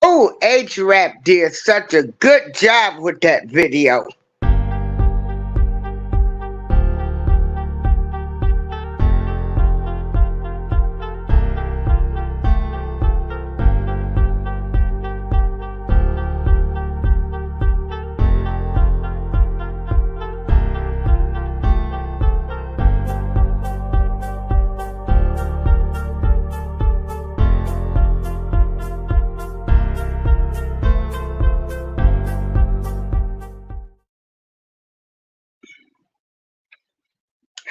Oh, H-Rap did such a good job with that video.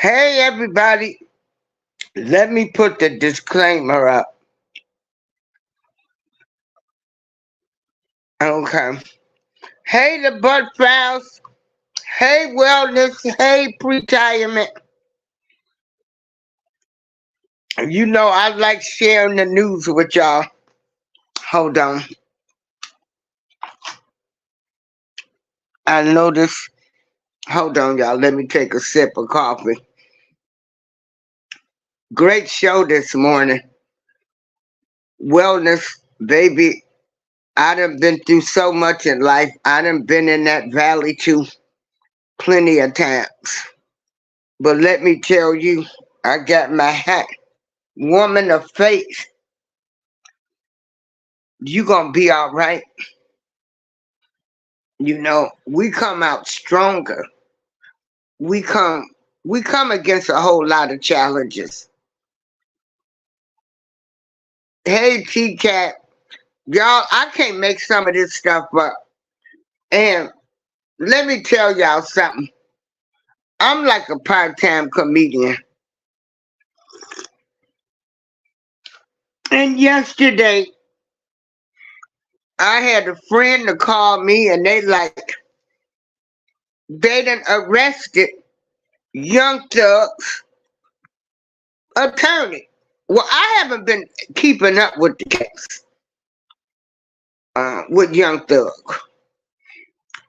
Hey, everybody. Let me put the disclaimer up. Okay. Hey, the Bud Files. Hey, Wellness. Hey, Retirement. You know, I like sharing the news with y'all. Hold on. I noticed. Hold on, y'all. Let me take a sip of coffee. Great show this morning. Wellness, baby. I done been through so much in life. I done been in that valley too plenty of times. But let me tell you, I got my hat. Woman of faith. You gonna be all right. You know, we come out stronger. We come against a whole lot of challenges. Hey, T-Cat. Y'all, I can't make some of this stuff up. And let me tell y'all something. I'm like a part-time comedian. And yesterday, I had a friend to call me and they done arrested Young Thug's attorney. Well, I haven't been keeping up with the case with Young Thug.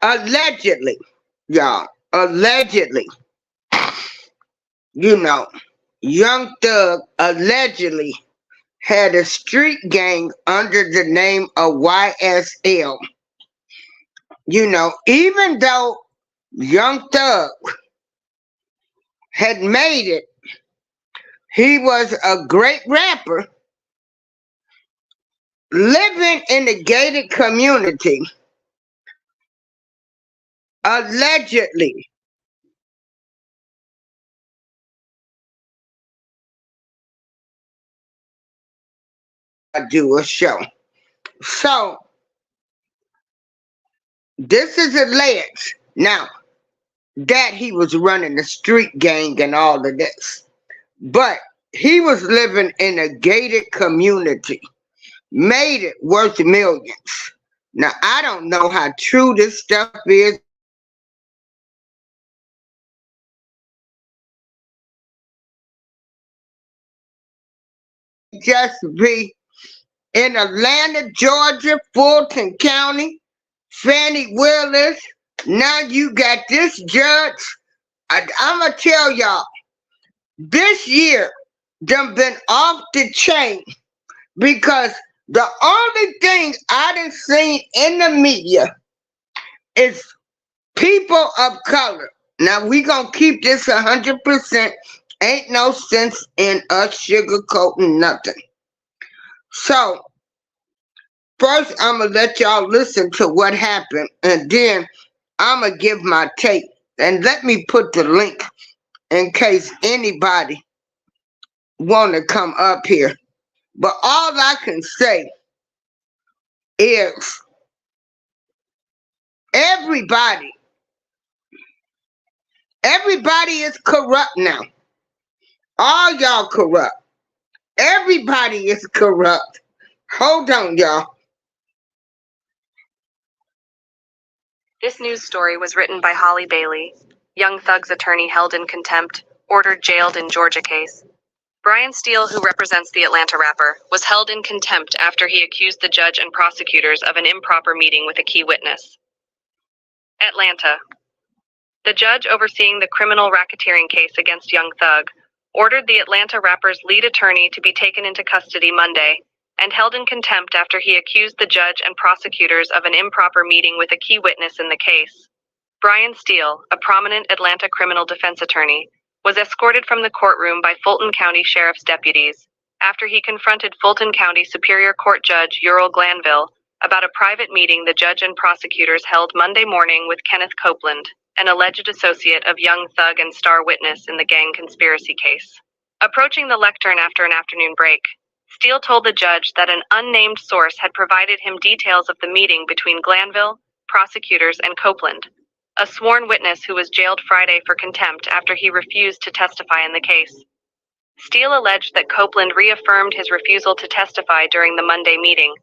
Allegedly, y'all, allegedly, you know, Young Thug allegedly had a street gang under the name of YSL. You know, even though Young Thug had made it, he was a great rapper living in a gated community. Allegedly. I do a show. So, this is alleged. Now, that he was running the street gang and all of this. But he was living in a gated community. Made it worth millions. Now, I don't know how true this stuff is. Just be in Atlanta, Georgia, Fulton County, Fannie Willis. Now you got this judge. I'm going to tell y'all, this year, done been off the chain because the only thing I done seen in the media is people of color. Now we going to keep this 100% Ain't no sense in us sugarcoating nothing. So, first I'm going to let y'all listen to what happened, and then I'm going to give my take. And let me put the link in case anybody want to come up here. But all I can say is everybody is corrupt now. All y'all corrupt. Everybody is corrupt. Hold on, y'all. This news story was written by Holly Bailey, Young Thug's attorney held in contempt, ordered jailed in Georgia case. Brian Steele, who represents the Atlanta rapper, was held in contempt after he accused the judge and prosecutors of an improper meeting with a key witness. Atlanta. The judge overseeing the criminal racketeering case against Young Thug ordered the Atlanta rapper's lead attorney to be taken into custody Monday and held in contempt after he accused the judge and prosecutors of an improper meeting with a key witness in the case. Brian Steele, a prominent Atlanta criminal defense attorney, was escorted from the courtroom by Fulton County Sheriff's deputies after he confronted Fulton County Superior Court Judge Ural Glanville about a private meeting the judge and prosecutors held Monday morning with Kenneth Copeland, an alleged associate of Young Thug and star witness in the gang conspiracy case. Approaching the lectern after an afternoon break, Steele told the judge that an unnamed source had provided him details of the meeting between Glanville, prosecutors, and Copeland, a sworn witness who was jailed Friday for contempt after he refused to testify in the case. Steele alleged that Copeland reaffirmed his refusal to testify during the Monday meeting,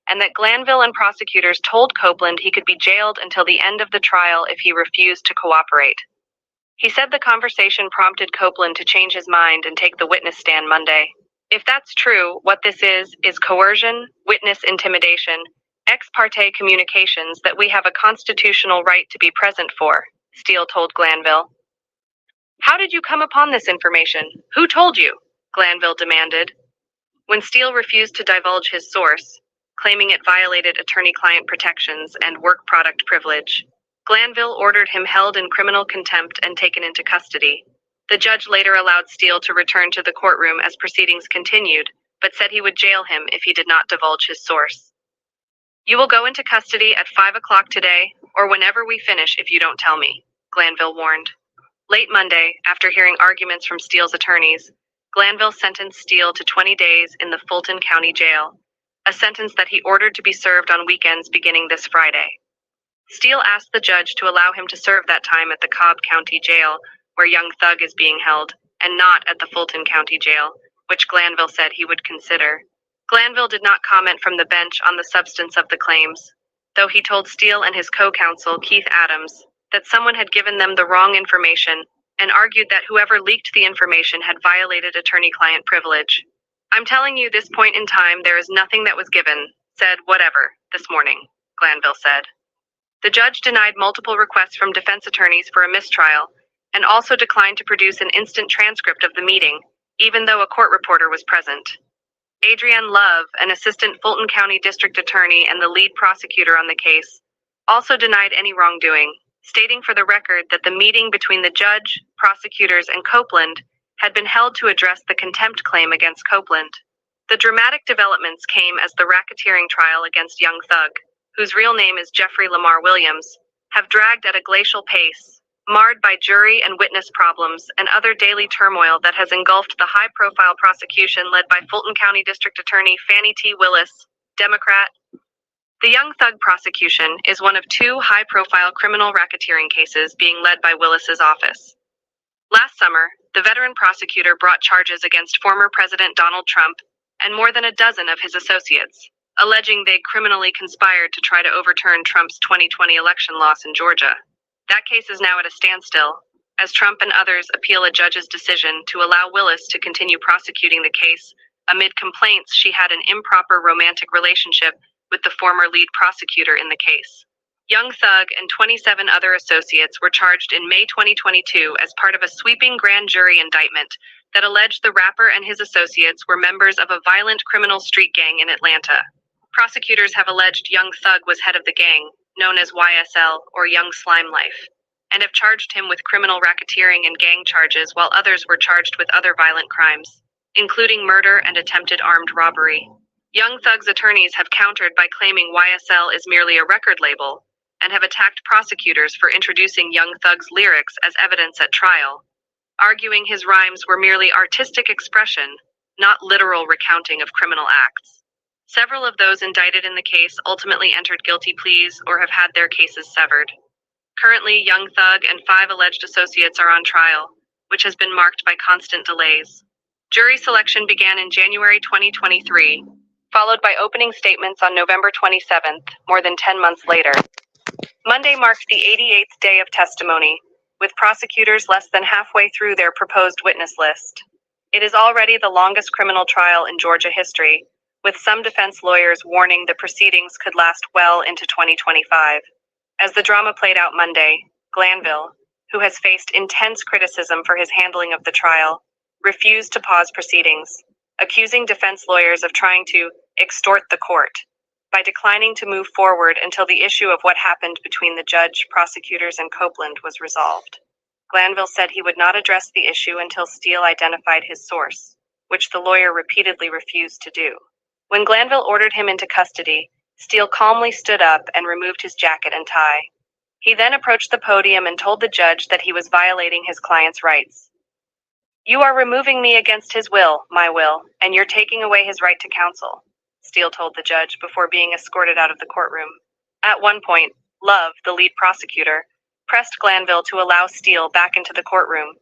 and that Glanville and prosecutors told Copeland he could be jailed until the end of the trial if he refused to cooperate. He said the conversation prompted Copeland to change his mind and take the witness stand Monday. If that's true, what this is coercion, witness intimidation, ex parte communications that we have a constitutional right to be present for, Steele told Glanville. How did you come upon this information? Who told you? Glanville demanded. When Steele refused to divulge his source, claiming it violated attorney-client protections and work product privilege, Glanville ordered him held in criminal contempt and taken into custody. The judge later allowed Steele to return to the courtroom as proceedings continued, but said he would jail him if he did not divulge his source. You will go into custody at 5 o'clock today, or whenever we finish if you don't tell me, Glanville warned. Late Monday, after hearing arguments from Steele's attorneys, Glanville sentenced Steele to 20 days in the Fulton County Jail, a sentence that he ordered to be served on weekends beginning this Friday. Steele asked the judge to allow him to serve that time at the Cobb County Jail, where Young Thug is being held, and not at the Fulton County Jail, which Glanville said he would consider. Glanville did not comment from the bench on the substance of the claims, though he told Steele and his co-counsel, Keith Adams, that someone had given them the wrong information and argued that whoever leaked the information had violated attorney-client privilege. I'm telling you this point in time there is nothing that was given, said whatever, this morning, Glanville said. The judge denied multiple requests from defense attorneys for a mistrial and also declined to produce an instant transcript of the meeting, even though a court reporter was present. Adrienne Love, an assistant Fulton County district attorney and the lead prosecutor on the case, also denied any wrongdoing, stating for the record that the meeting between the judge, prosecutors, and Copeland had been held to address the contempt claim against Copeland. The dramatic developments came as the racketeering trial against Young Thug, whose real name is Jeffrey Lamar Williams, have dragged at a glacial pace, marred by jury and witness problems and other daily turmoil that has engulfed the high-profile prosecution led by Fulton County District Attorney Fannie T. Willis, Democrat. The Young Thug prosecution is one of two high-profile criminal racketeering cases being led by Willis's office. Last summer, the veteran prosecutor brought charges against former President Donald Trump and more than a dozen of his associates, alleging they criminally conspired to try to overturn Trump's 2020 election loss in Georgia. That case is now at a standstill, as Trump and others appeal a judge's decision to allow Willis to continue prosecuting the case amid complaints she had an improper romantic relationship with the former lead prosecutor in the case. Young Thug and 27 other associates were charged in May 2022 as part of a sweeping grand jury indictment that alleged the rapper and his associates were members of a violent criminal street gang in Atlanta. Prosecutors have alleged Young Thug was head of the gang, known as YSL, or Young Slime Life. and have charged him with criminal racketeering and gang charges, while others were charged with other violent crimes, including murder and attempted armed robbery. Young Thug's attorneys have countered by claiming YSL is merely a record label, and have attacked prosecutors for introducing Young Thug's lyrics as evidence at trial, arguing his rhymes were merely artistic expression, not literal recounting of criminal acts. Several of those indicted in the case ultimately entered guilty pleas or have had their cases severed. Currently, Young Thug and 5 alleged associates are on trial, which has been marked by constant delays. Jury selection began in January 2023, followed by opening statements on November 27th, more than 10 months later. Monday marked the 88th day of testimony, with prosecutors less than halfway through their proposed witness list. It is already the longest criminal trial in Georgia history, with some defense lawyers warning the proceedings could last well into 2025. As the drama played out Monday, Glanville, who has faced intense criticism for his handling of the trial, refused to pause proceedings, accusing defense lawyers of trying to extort the court by declining to move forward until the issue of what happened between the judge, prosecutors, and Copeland was resolved. Glanville said he would not address the issue until Steele identified his source, which the lawyer repeatedly refused to do. When Glanville ordered him into custody, Steele calmly stood up and removed his jacket and tie. He then approached the podium and told the judge that he was violating his client's rights. "You are removing me against his will, my will, and you're taking away his right to counsel," Steele told the judge before being escorted out of the courtroom. At one point, Love, the lead prosecutor, pressed Glanville to allow Steele back into the courtroom,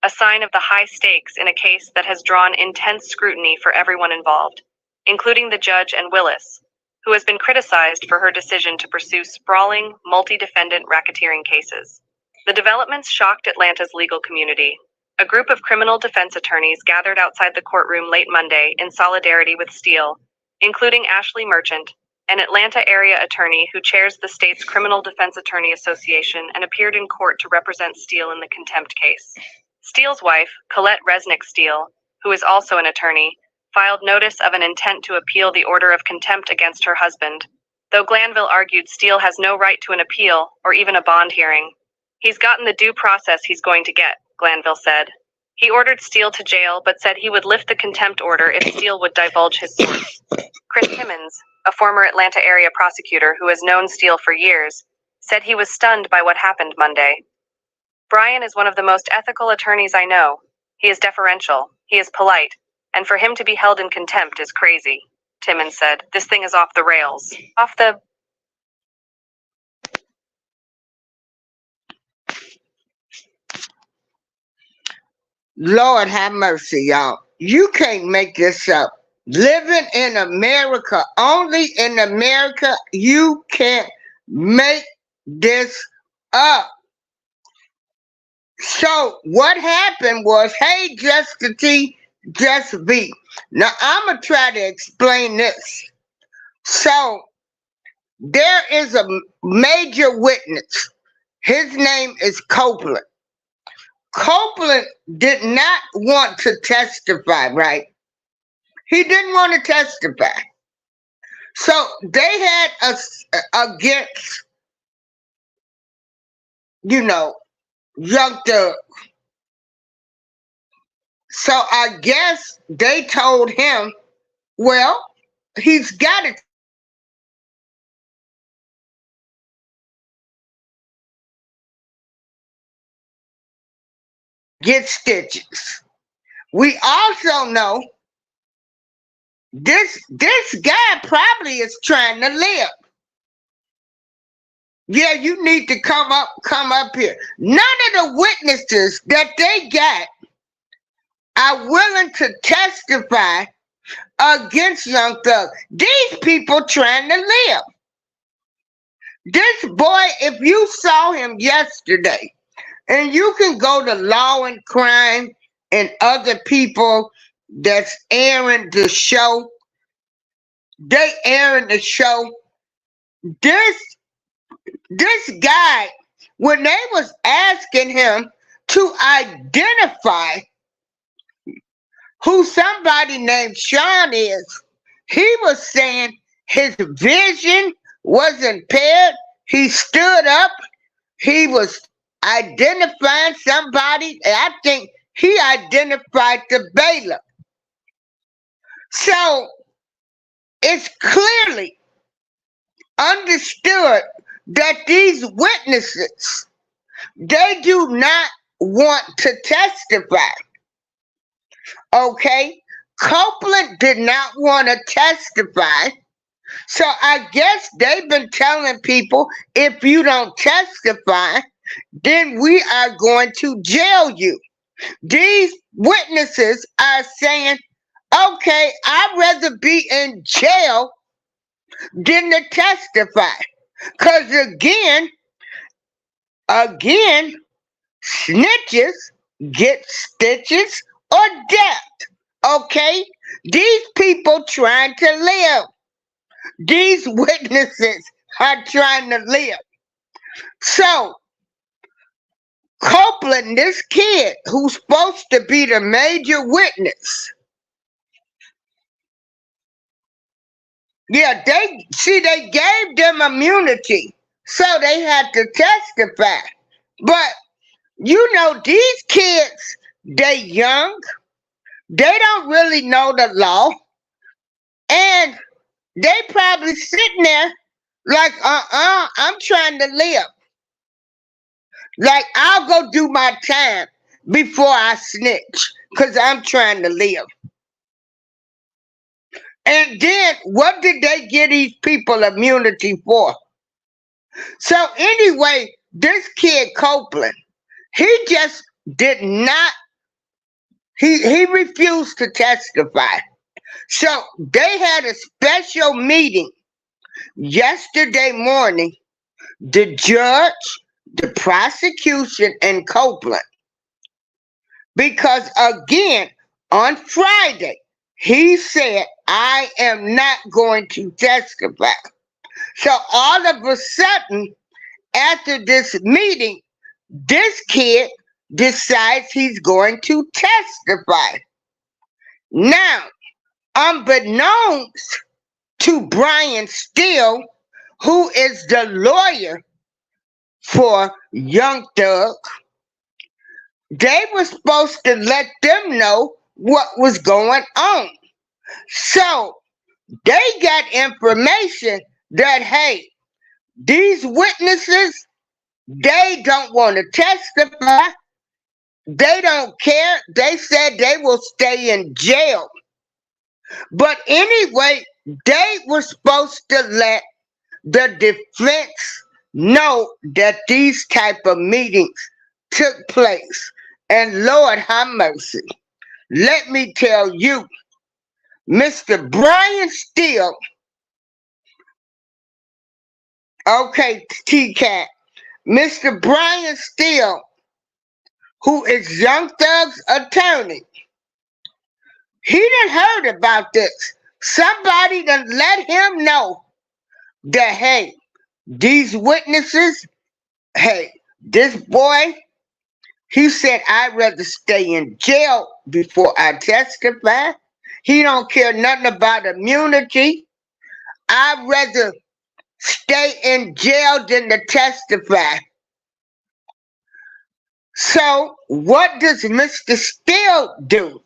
a sign of the high stakes in a case that has drawn intense scrutiny for everyone involved, including the judge and Willis, who has been criticized for her decision to pursue sprawling, multi-defendant racketeering cases. The developments shocked Atlanta's legal community. A group of criminal defense attorneys gathered outside the courtroom late Monday in solidarity with Steele, including Ashley Merchant, an Atlanta area attorney who chairs the state's Criminal Defense Attorney Association and appeared in court to represent Steele in the contempt case. Steele's wife, Colette Resnick Steele, who is also an attorney, filed notice of an intent to appeal the order of contempt against her husband, though Glanville argued Steele has no right to an appeal or even a bond hearing. "He's gotten the due process he's going to get," Glanville said. He ordered Steele to jail, but said he would lift the contempt order if Steele would divulge his source. Chris Timmons, a former Atlanta area prosecutor who has known Steele for years, said he was stunned by what happened Monday. "Brian is one of the most ethical attorneys I know. He is deferential, he is polite, and for him to be held in contempt is crazy," Timmons said. "This thing is off the rails. Off the..." Lord have mercy, y'all. You can't make this up. Living in America, only in America, you can't make this up. So what happened was, hey, Just T, Just V. Now I'm gonna try to explain this. So there is a major witness. His name is Copeland. Copeland did not want to testify, right? He didn't want to testify. So they had us against, Young Thug. So I guess they told him, well, he's got to get stitches. We also know this guy probably is trying to live. Yeah, you need to come up here. None of the witnesses that they got are willing to testify against Young Thug. These people trying to live. This boy, if you saw him yesterday, and you can go to Law and Crime and other people that's airing the show. They airing the show. This guy, when they was asking him to identify who somebody named Sean is, he was saying his vision was impaired. He stood up. He was identifying somebody. I think he identified the bailiff. So it's clearly understood that these witnesses, they do not want to testify. Okay? Copeland did not want to testify. So I guess they've been telling people, if you don't testify, then we are going to jail you. These witnesses are saying, okay, I'd rather be in jail than to testify. Because again, snitches get stitches or death. Okay? These people trying to live. These witnesses are trying to live. So, Copeland, this kid who's supposed to be the major witness, yeah, they gave them immunity, so they had to testify. But, you know, these kids, they young, they don't really know the law, and they probably sitting there like, I'm trying to live. Like, I'll go do my time before I snitch, because I'm trying to live. And then, what did they give these people immunity for? So anyway, this kid Copeland, he just did not, he refused to testify. So they had a special meeting yesterday morning, the judge, the prosecution, and Copeland. Because again, on Friday, he said, I am not going to testify. So all of a sudden, after this meeting, this kid decides he's going to testify. Now, unbeknownst to Brian Steele, who is the lawyer for Young Thug, they were supposed to let them know what was going on. So they got information that, hey, these witnesses, they don't want to testify. They don't care. They said they will stay in jail. But anyway, they were supposed to let the defense know that these type of meetings took place. And Lord have mercy. Let me tell you, Mr. Brian Steele, okay, T-Cat, Mr. Brian Steele, who is Young Thug's attorney, he done heard about this. Somebody done let him know that, hey, these witnesses, hey, this boy, he said, I'd rather stay in jail before I testify. He don't care nothing about immunity. I'd rather stay in jail than to testify. So what does Mr. Steele do?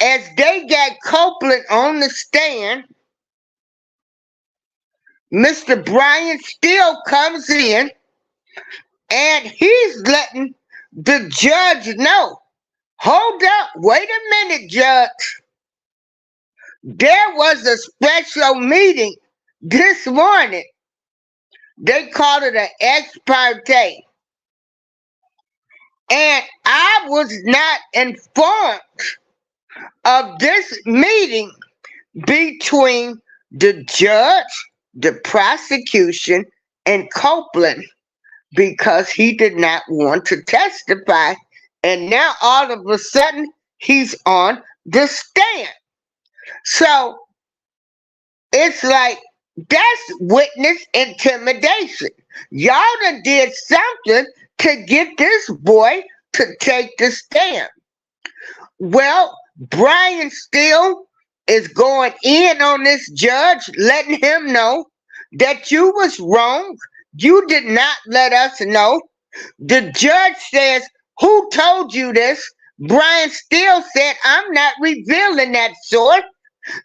As they got Copeland on the stand, Mr. Brian Steele comes in and he's letting the judge know, hold up, wait a minute, judge. There was a special meeting this morning. They called it an ex parte. And I was not informed of this meeting between the judge, the prosecution, and Copeland, because he did not want to testify. And now all of a sudden, he's on the stand. So it's like, that's witness intimidation. Y'all done did something to get this boy to take the stand. Well, Brian Steele is going in on this judge, letting him know that you was wrong. You did not let us know. The judge says, who told you this? Brian Steele said, I'm not revealing that source.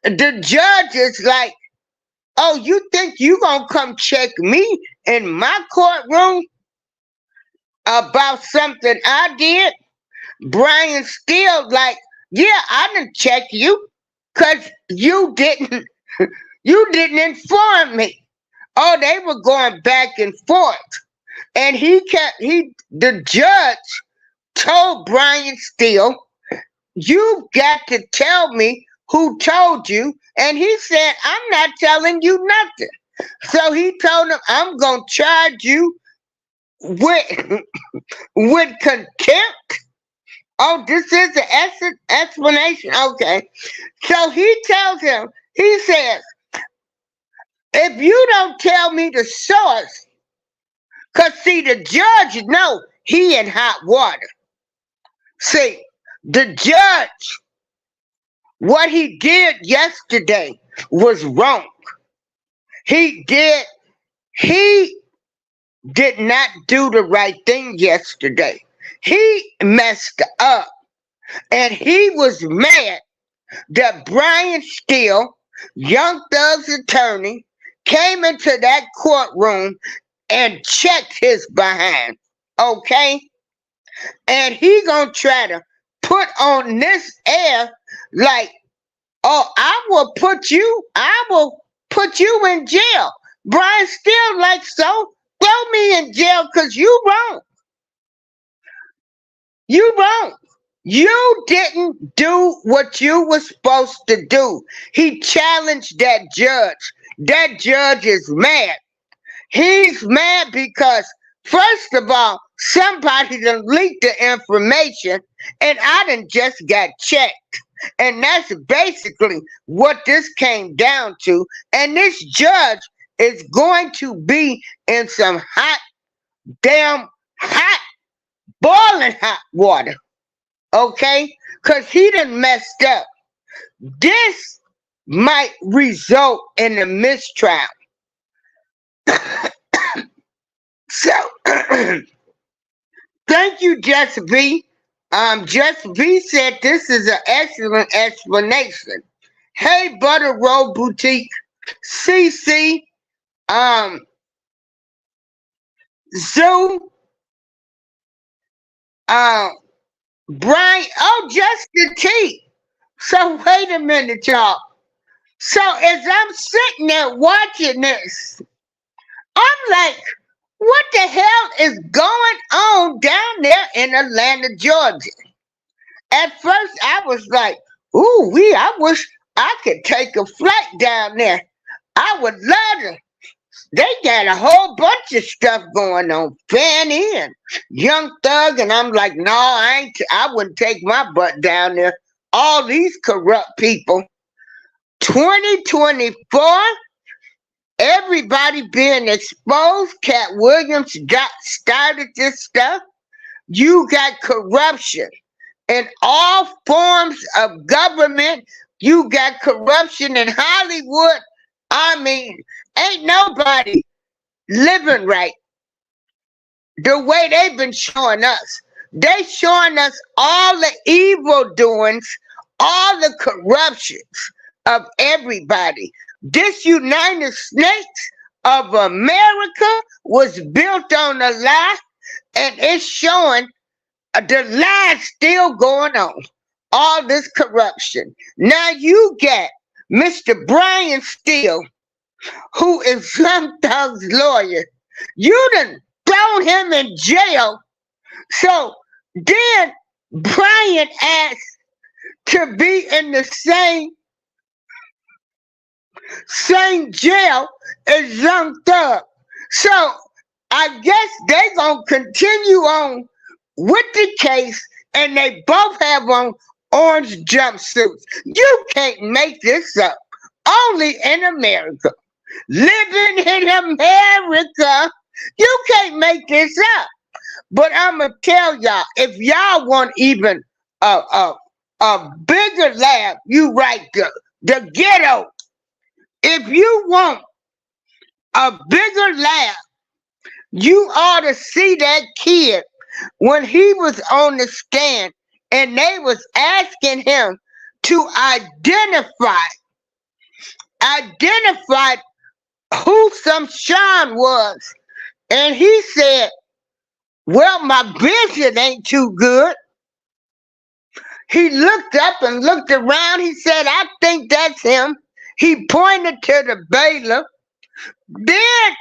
The judge is like, oh, you think you gonna come check me in my courtroom about something I did? Brian Steele like, yeah, I didn't check you because you didn't inform me. Oh, they were going back and forth. And the judge told Brian Steele, you got to tell me who told you. And he said, I'm not telling you nothing. So he told him, I'm going to charge you with, with contempt. Oh, this is the explanation. Okay. So he tells him, he says, if you don't tell me the source, because see, the judge know he in hot water. See, the judge, what he did yesterday was wrong. He did not do the right thing yesterday. He messed up. And he was mad that Brian Steele, Young Thug's attorney, came into that courtroom and checked his behind. Okay? And he gonna try to put on this air like, oh, I will put you in jail. Brian Steele like, so throw me in jail because you wrong. You wrong. You didn't do what you were supposed to do. He challenged that judge. That judge is mad. He's mad because, first of all, somebody done leaked the information and I done just got checked. And that's basically what this came down to. And this judge is going to be in some boiling hot water. Okay? Because he done messed up. This might result in a mistrial. So, thank you, Just V. Just V said this is an excellent explanation. Hey, Butter Roll Boutique, CC, Zoo, Brian, oh, Justin T. So wait a minute, y'all. So as I'm sitting there watching this, I'm like, what the hell is going on down there in Atlanta, Georgia? At first, I was like, ooh, I wish I could take a flight down there. I would love to. They got a whole bunch of stuff going on. Fanny and Young Thug, and I'm like, no, I wouldn't take my butt down there. All these corrupt people. 2024, everybody being exposed. Cat Williams started this stuff. You got corruption in all forms of government. You got corruption in Hollywood. I mean, ain't nobody living right the way they've been showing us. They showing us all the evil doings, all the corruptions of everybody. This United States of America was built on a lie, and it's showing the lie still going on. All this corruption. Now you get Mr. Brian Steele, who is Young Thug's lawyer. You done thrown him in jail. So then Brian asked to be in the same jail as Young Thug. So I guess they gonna continue on with the case, and they both have on orange jumpsuits. You can't make this up. Only in America. Living in America, you can't make this up. But I'ma tell y'all, if y'all want even a bigger laugh, you write the ghetto. If you want a bigger laugh, You ought to see that kid when he was on the stand and they was asking him to identify who some Sean was. And he said, well, my vision ain't too good. He looked up and looked around. He said, I think that's him. He pointed to the bailiff. Then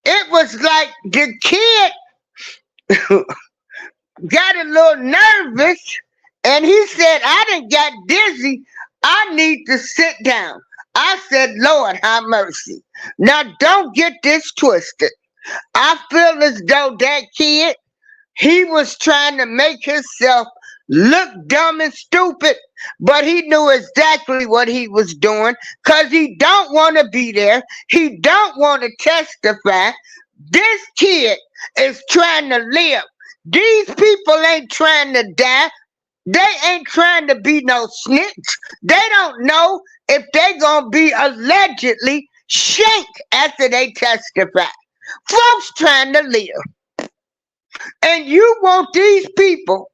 it was like the kid got a little nervous and he said, I done got dizzy. I need to sit down. I said, Lord, have mercy. Now, don't get this twisted. I feel as though that kid, he was trying to make himself look dumb and stupid, but he knew exactly what he was doing because he don't want to be there. He don't want to testify. This kid is trying to live. These people ain't trying to die. They ain't trying to be no snitch. They don't know if they gonna be allegedly shanked after they testify. Folks trying to live. And you want these people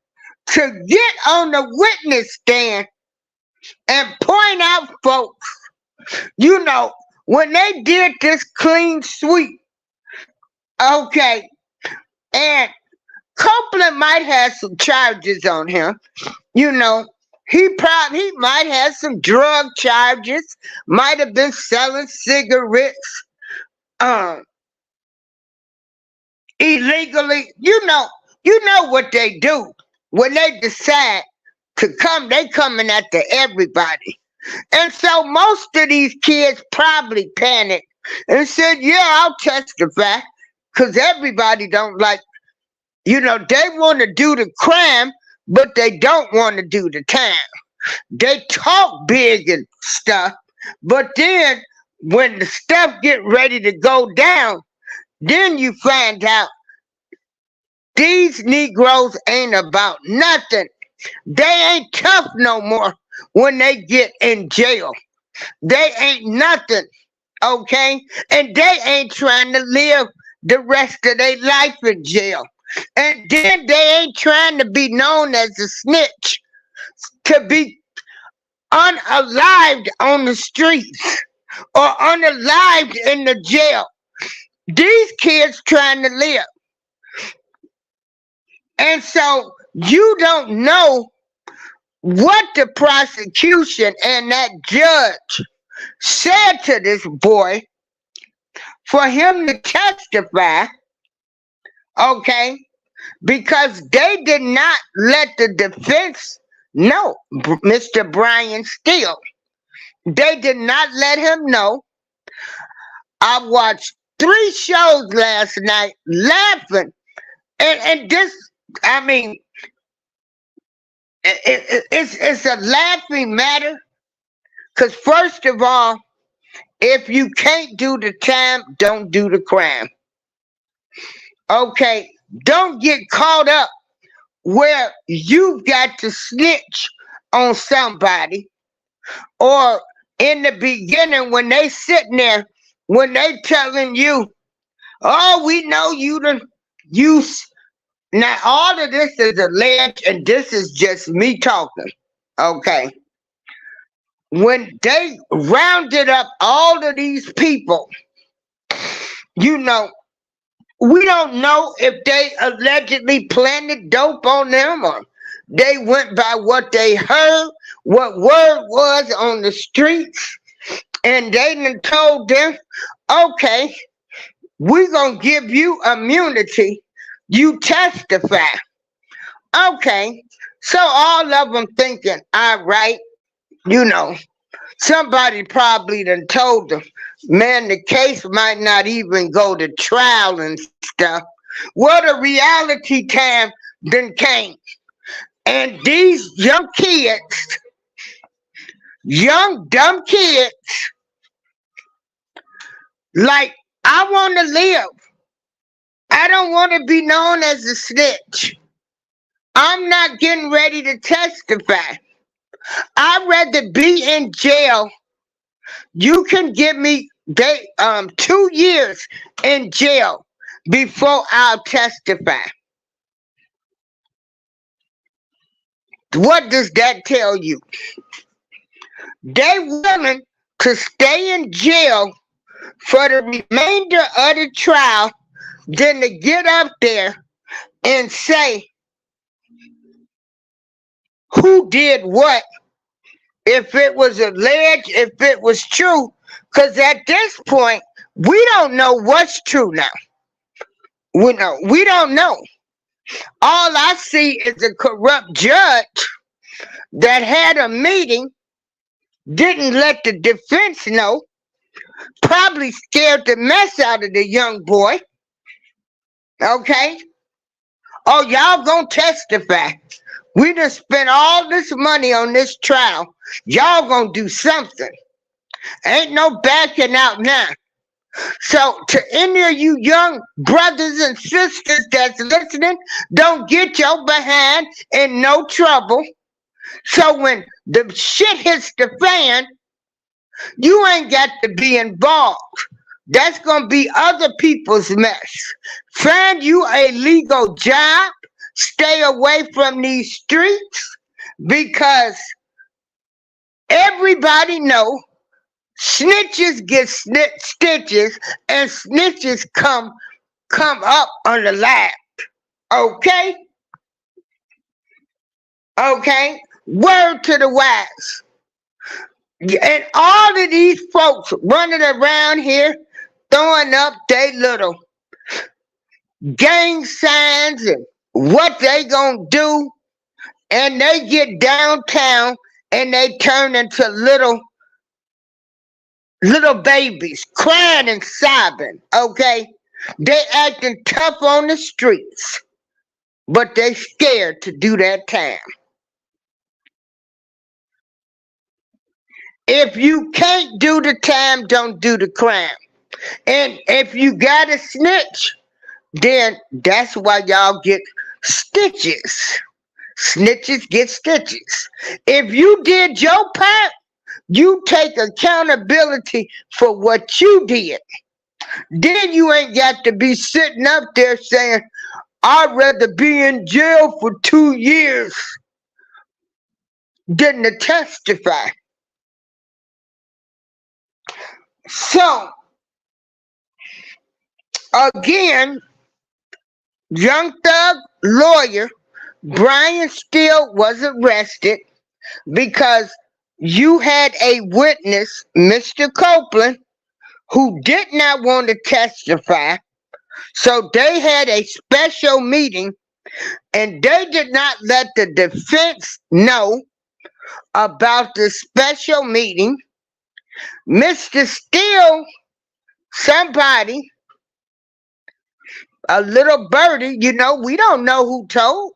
to get on the witness stand and point out folks, you know, when they did this clean sweep, okay, and Copeland might have some charges on him, you know, he might have some drug charges, might have been selling cigarettes, illegally. You know what they do when they decide to come. They coming after everybody, and so most of these kids probably panicked and said, "Yeah, I'll testify," because everybody don't like. You know, they want to do the crime, but they don't want to do the time. They talk big and stuff, but then when the stuff get ready to go down, then you find out these Negroes ain't about nothing. They ain't tough no more when they get in jail. They ain't nothing, okay? And they ain't trying to live the rest of their life in jail. And then they ain't trying to be known as a snitch, to be unalived on the streets or unalived in the jail. These kids trying to live. And so you don't know what the prosecution and that judge said to this boy for him to testify, okay? Because they did not let the defense know, Mr. Brian Steele. They did not let him know. I watched 3 shows last night laughing. And this, I mean, it's a laughing matter. Because first of all, if you can't do the time, don't do the crime. Okay, don't get caught up where you've got to snitch on somebody, or in the beginning when they sitting there, when they telling you, oh, we know you done use. Now all of this is alleged, and this is just me talking, okay? When they rounded up all of these people, you know, we don't know if they allegedly planted dope on them or they went by what they heard, what word was on the streets, and they done told them, okay, we're going to give you immunity. You testify. Okay, so all of them thinking, all right, you know, somebody probably done told them, man, the case might not even go to trial and stuff. Well, the reality time then came. And these young kids, young dumb kids, like, I want to live. I don't want to be known as a snitch. I'm not getting ready to testify. I'd rather be in jail. You can give me 2 years in jail before I'll testify. What does that tell you? They willing to stay in jail for the remainder of the trial than to get up there and say who did what, if it was alleged, if it was true. Because at this point, we don't know what's true now. We don't know. All I see is a corrupt judge that had a meeting, didn't let the defense know, probably scared the mess out of the young boy. Okay? Oh, y'all gonna testify. We done spent all this money on this trial. Y'all gonna do something. Ain't no backing out now. So to any of you young brothers and sisters that's listening, don't get your behind in no trouble. So when the shit hits the fan, you ain't got to be involved. That's gonna be other people's mess. Find you a legal job. Stay away from these streets, because everybody know snitches get stitches and snitches come up on the lap. Okay? Okay? Word to the wise. And all of these folks running around here throwing up their little gang signs and what they gonna do, and they get downtown and they turn into little babies crying and sobbing. Okay, they acting tough on the streets, but they scared to do that time. If you can't do the time, don't do the crime. And if you got a snitch, then that's why y'all get stitches. Snitches get stitches. If you did your part, you take accountability for what you did. Then you ain't got to be sitting up there saying, I'd rather be in jail for 2 years than to testify. So, again, Young Thug lawyer Brian Steele was arrested because you had a witness, Mr. Copeland, who did not want to testify. So they had a special meeting, and they did not let the defense know about the special meeting. Mr. Steele, somebody, a little birdie, we don't know who told,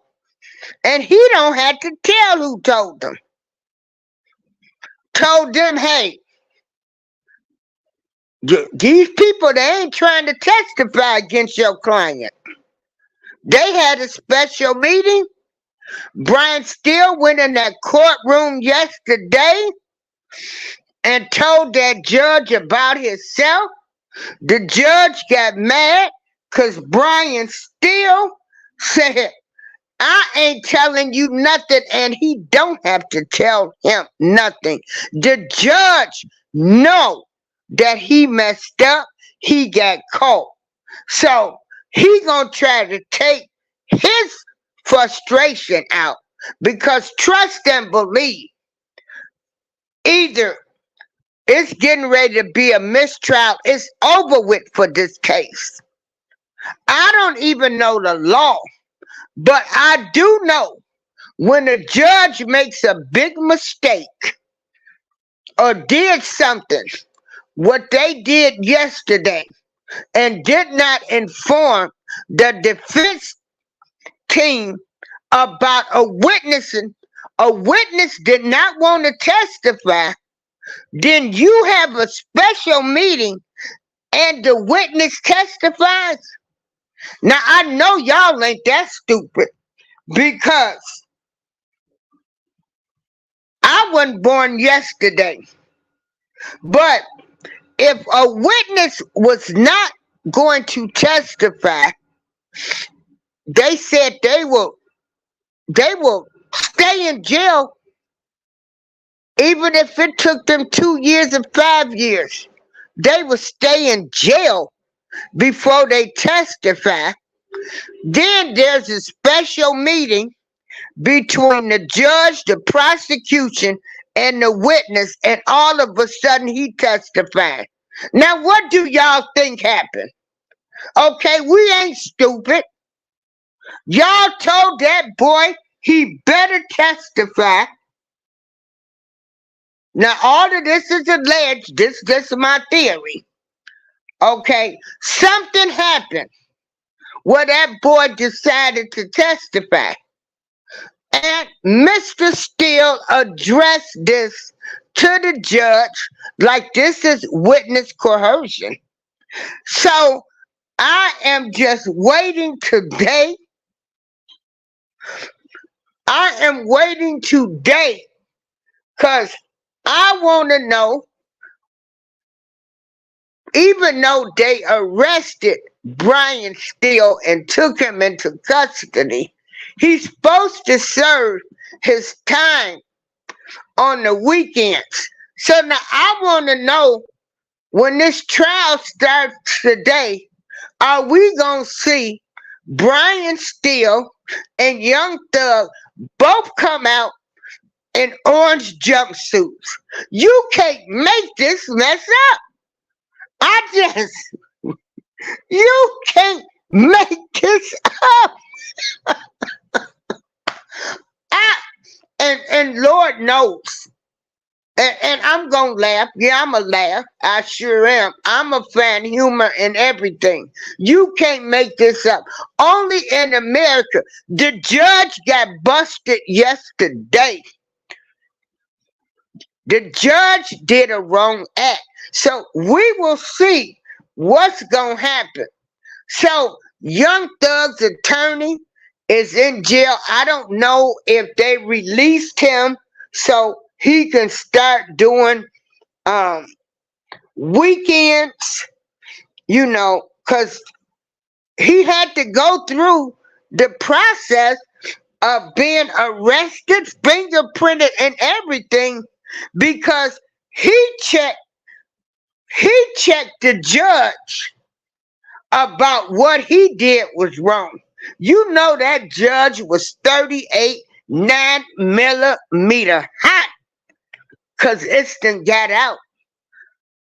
and he don't have to tell who told them. Told them, hey, these people, they ain't trying to testify against your client. They had a special meeting. Brian Steele went in that courtroom yesterday and told that judge about himself. The judge got mad because Brian Steele said, I ain't telling you nothing, and he don't have to tell him nothing. The judge know that he messed up. He got caught. So he gonna try to take his frustration out, because trust and believe, either it's getting ready to be a mistrial, it's over with for this case. I don't even know the law, but I do know when a judge makes a big mistake or did something, what they did yesterday, and did not inform the defense team about a witness did not want to testify, then you have a special meeting and the witness testifies. Now, I know y'all ain't that stupid, because I wasn't born yesterday. But if a witness was not going to testify, they said they will stay in jail even if it took them 2 years and 5 years. They will stay in jail before they testify. Then there's a special meeting between the judge, the prosecution, and the witness, and all of a sudden he testified. Now, what do y'all think happened? Okay, we ain't stupid. Y'all told that boy he better testify. Now, all of this is alleged. This is my theory. Okay, something happened where that boy decided to testify. And Mr. Steele addressed this to the judge like this is witness coercion. So I am just waiting today. I am waiting today because I want to know, even though they arrested Brian Steele and took him into custody, he's supposed to serve his time on the weekends. So now I want to know, when this trial starts today, are we going to see Brian Steele and Young Thug both come out in orange jumpsuits? You can't make this mess up. You can't make this up. And Lord knows, and I'm gonna laugh. Yeah, I'm a laugh. I sure am. I'm a fan humor and everything. You can't make this up. Only in America. The judge got busted yesterday. The judge did a wrong act. So we will see what's gonna happen. So Young Thug's attorney is in jail. I don't know if they released him so he can start doing weekends, because he had to go through the process of being arrested, fingerprinted, and everything, because he checked the judge about what he did was wrong. You know that judge was 38 9mm hot, because it's done got out.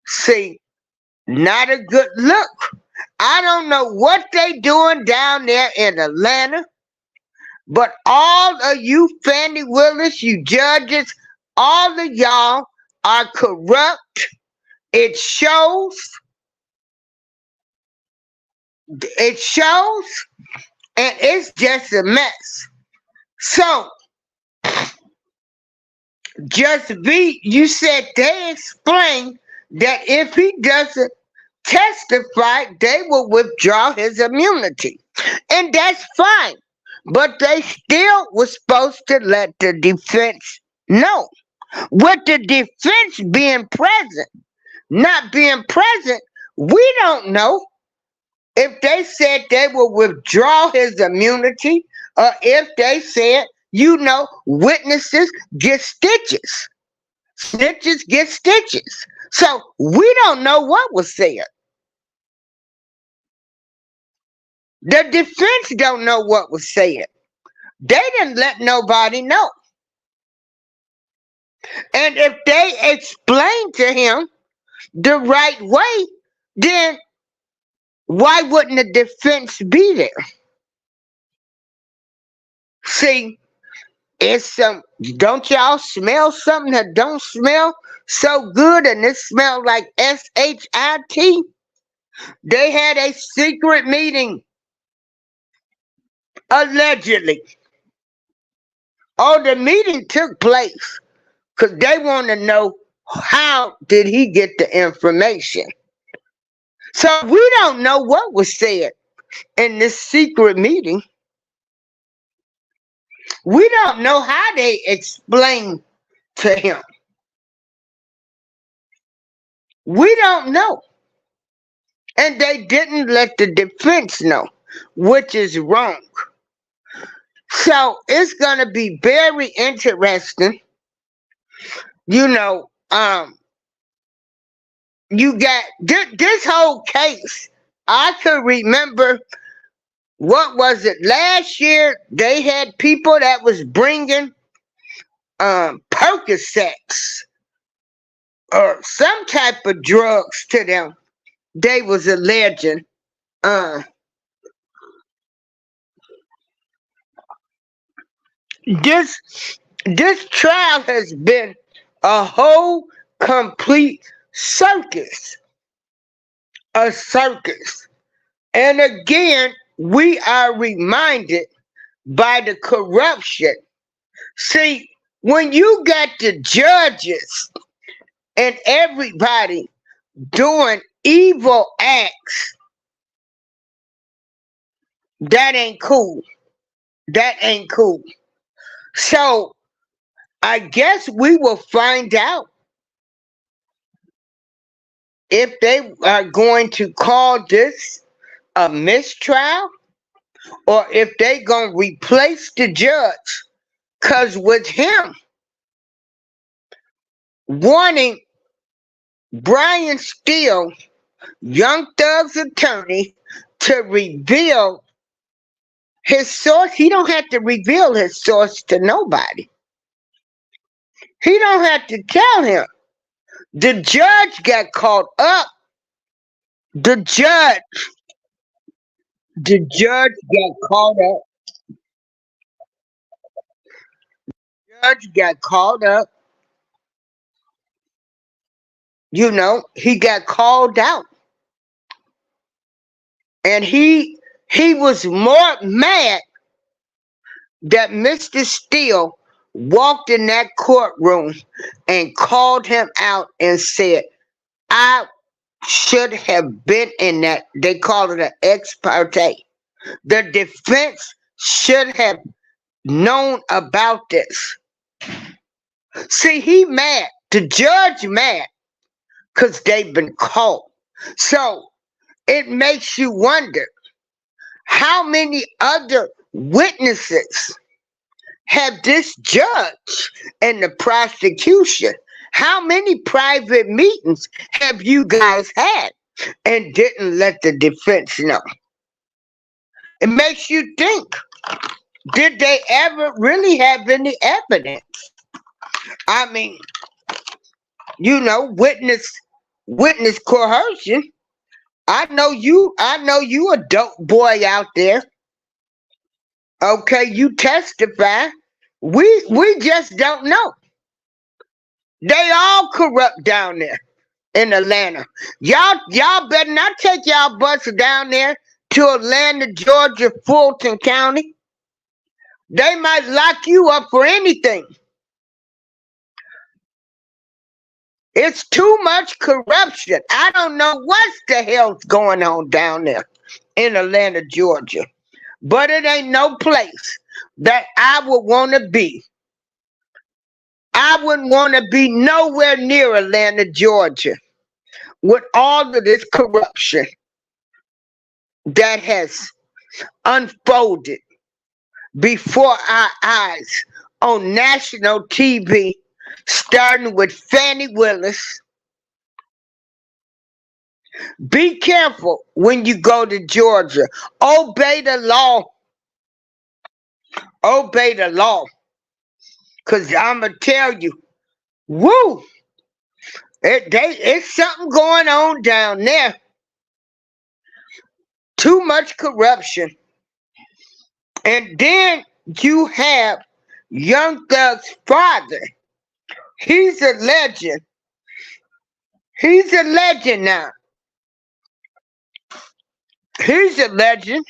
See, not a good look. I don't know what they doing down there in Atlanta, but all of you Fannie Willis, you judges, all of y'all are corrupt. It shows. It shows, and it's just a mess. So, you said they explained that if he doesn't testify, they will withdraw his immunity. And that's fine. But they still was supposed to let the defense know. With the defense being present, not being present, we don't know if they said they will withdraw his immunity, or if they said, witnesses get stitches. Snitches get stitches. So we don't know what was said. The defense don't know what was said. They didn't let nobody know. And if they explained to him the right way, then why wouldn't the defense be there? See, it's don't y'all smell something that don't smell so good, and it smells like SHIT? They had a secret meeting, allegedly. Oh, the meeting took place because they want to know, how did he get the information? So we don't know what was said in this secret meeting. We don't know how they explained to him. We don't know. And they didn't let the defense know, which is wrong. So it's gonna be very interesting. You know, you got this whole case. I could remember, what was it, last year? They had people that was bringing Percocets or some type of drugs to them. They was alleging. Uh, this this trial has been a whole complete circus, a circus. And again, we are reminded by the corruption. See, when you got the judges and everybody doing evil acts, that ain't cool. That ain't cool. So I guess we will find out if they are going to call this a mistrial or if they gonna replace the judge. Cause with him wanting Brian Steele, Young Thug's attorney, to reveal his source, he don't have to reveal his source to nobody. He don't have to tell him. The judge got caught up. The judge got caught up. Judge got caught up. You know, he got called out. And he was more mad that Mr. Steele walked in that courtroom and called him out and said, I should have been in that. They call it an ex parte. The defense should have known about this. See, he mad. The judge mad because they've been caught. So it makes you wonder, how many other witnesses have this judge and the prosecution? How many private meetings have you guys had and didn't let the defense know? It makes you think, did they ever really have any evidence? I mean, you know, witness coercion. I know you a dope boy out there. Okay, you testify. We just don't know. They all corrupt down there in Atlanta. Y'all better not take y'all butts down there to Atlanta, Georgia, Fulton County. They might lock you up for anything. It's too much corruption. I don't know what the hell's going on down there in Atlanta, Georgia. But it ain't no place that I would want to be. I wouldn't want to be nowhere near Atlanta, Georgia, with all of this corruption that has unfolded before our eyes on national TV, starting with Fannie Willis. Be careful when you go to Georgia. Obey the law. Obey the law. Because I'm going to tell you, woo, it's something going on down there. Too much corruption. And then you have Young Thug's father. He's a legend. He's a legend now. He's a legend.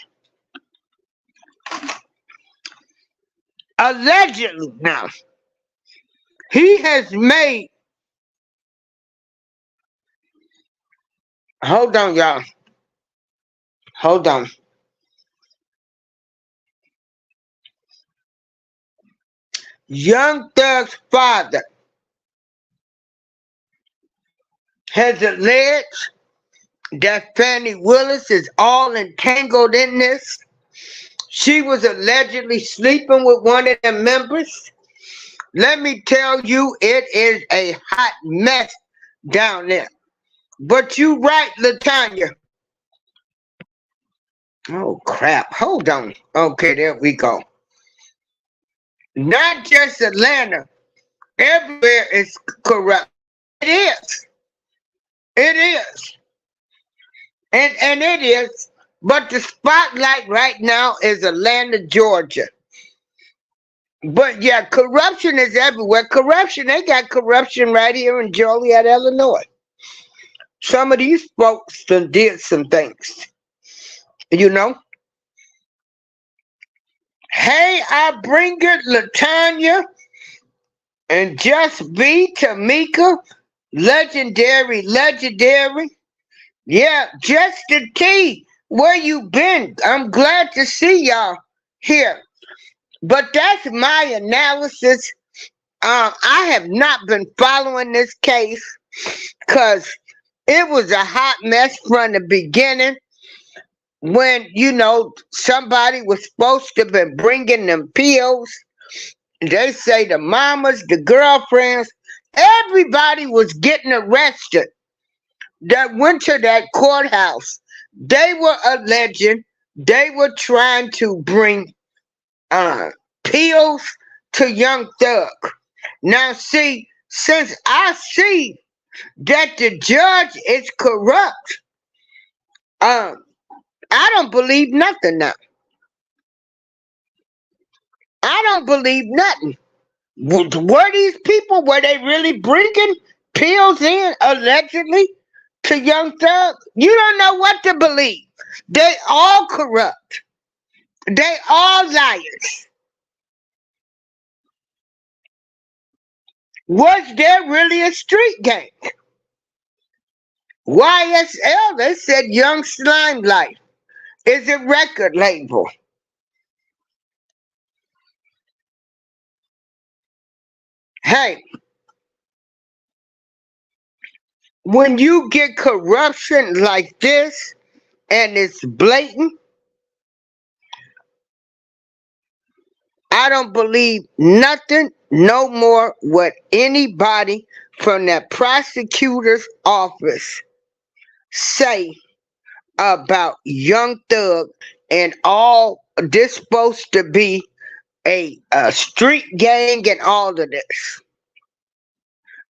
Allegedly now. He has made... Hold on, y'all. Hold on. Young Thug's father has alleged that Fannie Willis is all entangled in this. She was allegedly sleeping with one of the members. Let me tell you, it is a hot mess down there. But you right, Latanya. Oh crap, hold on. Okay, there we go. Not just Atlanta. Everywhere is corrupt. It is. It is. And it is. But the spotlight right now is Atlanta, Georgia. But yeah, corruption is everywhere. Corruption, they got corruption right here in Joliet, Illinois. Some of these folks done did some things. You know? Hey, I bring it, Latanya, and Just B, Tamika, legendary. Yeah, Just the T, where you been? I'm glad to see y'all here. But that's my analysis. I have not been following this case because it was a hot mess from the beginning. When, somebody was supposed to be bringing them pills, they say the mamas, the girlfriends, everybody was getting arrested that went to that courthouse. They were alleging they were trying to bring pills to Young Thug. Now see, since I see that the judge is corrupt, I don't believe nothing now. I don't believe nothing. Were these people, were they really bringing pills in allegedly to Young Thug? You don't know what to believe. They all corrupt. They all liars. Was there really a street gang? YSL, they said Young Slime Life is a record label. Hey, when you get corruption like this and it's blatant, I don't believe nothing no more what anybody from that prosecutor's office say about Young Thug and all this supposed to be a street gang and all of this.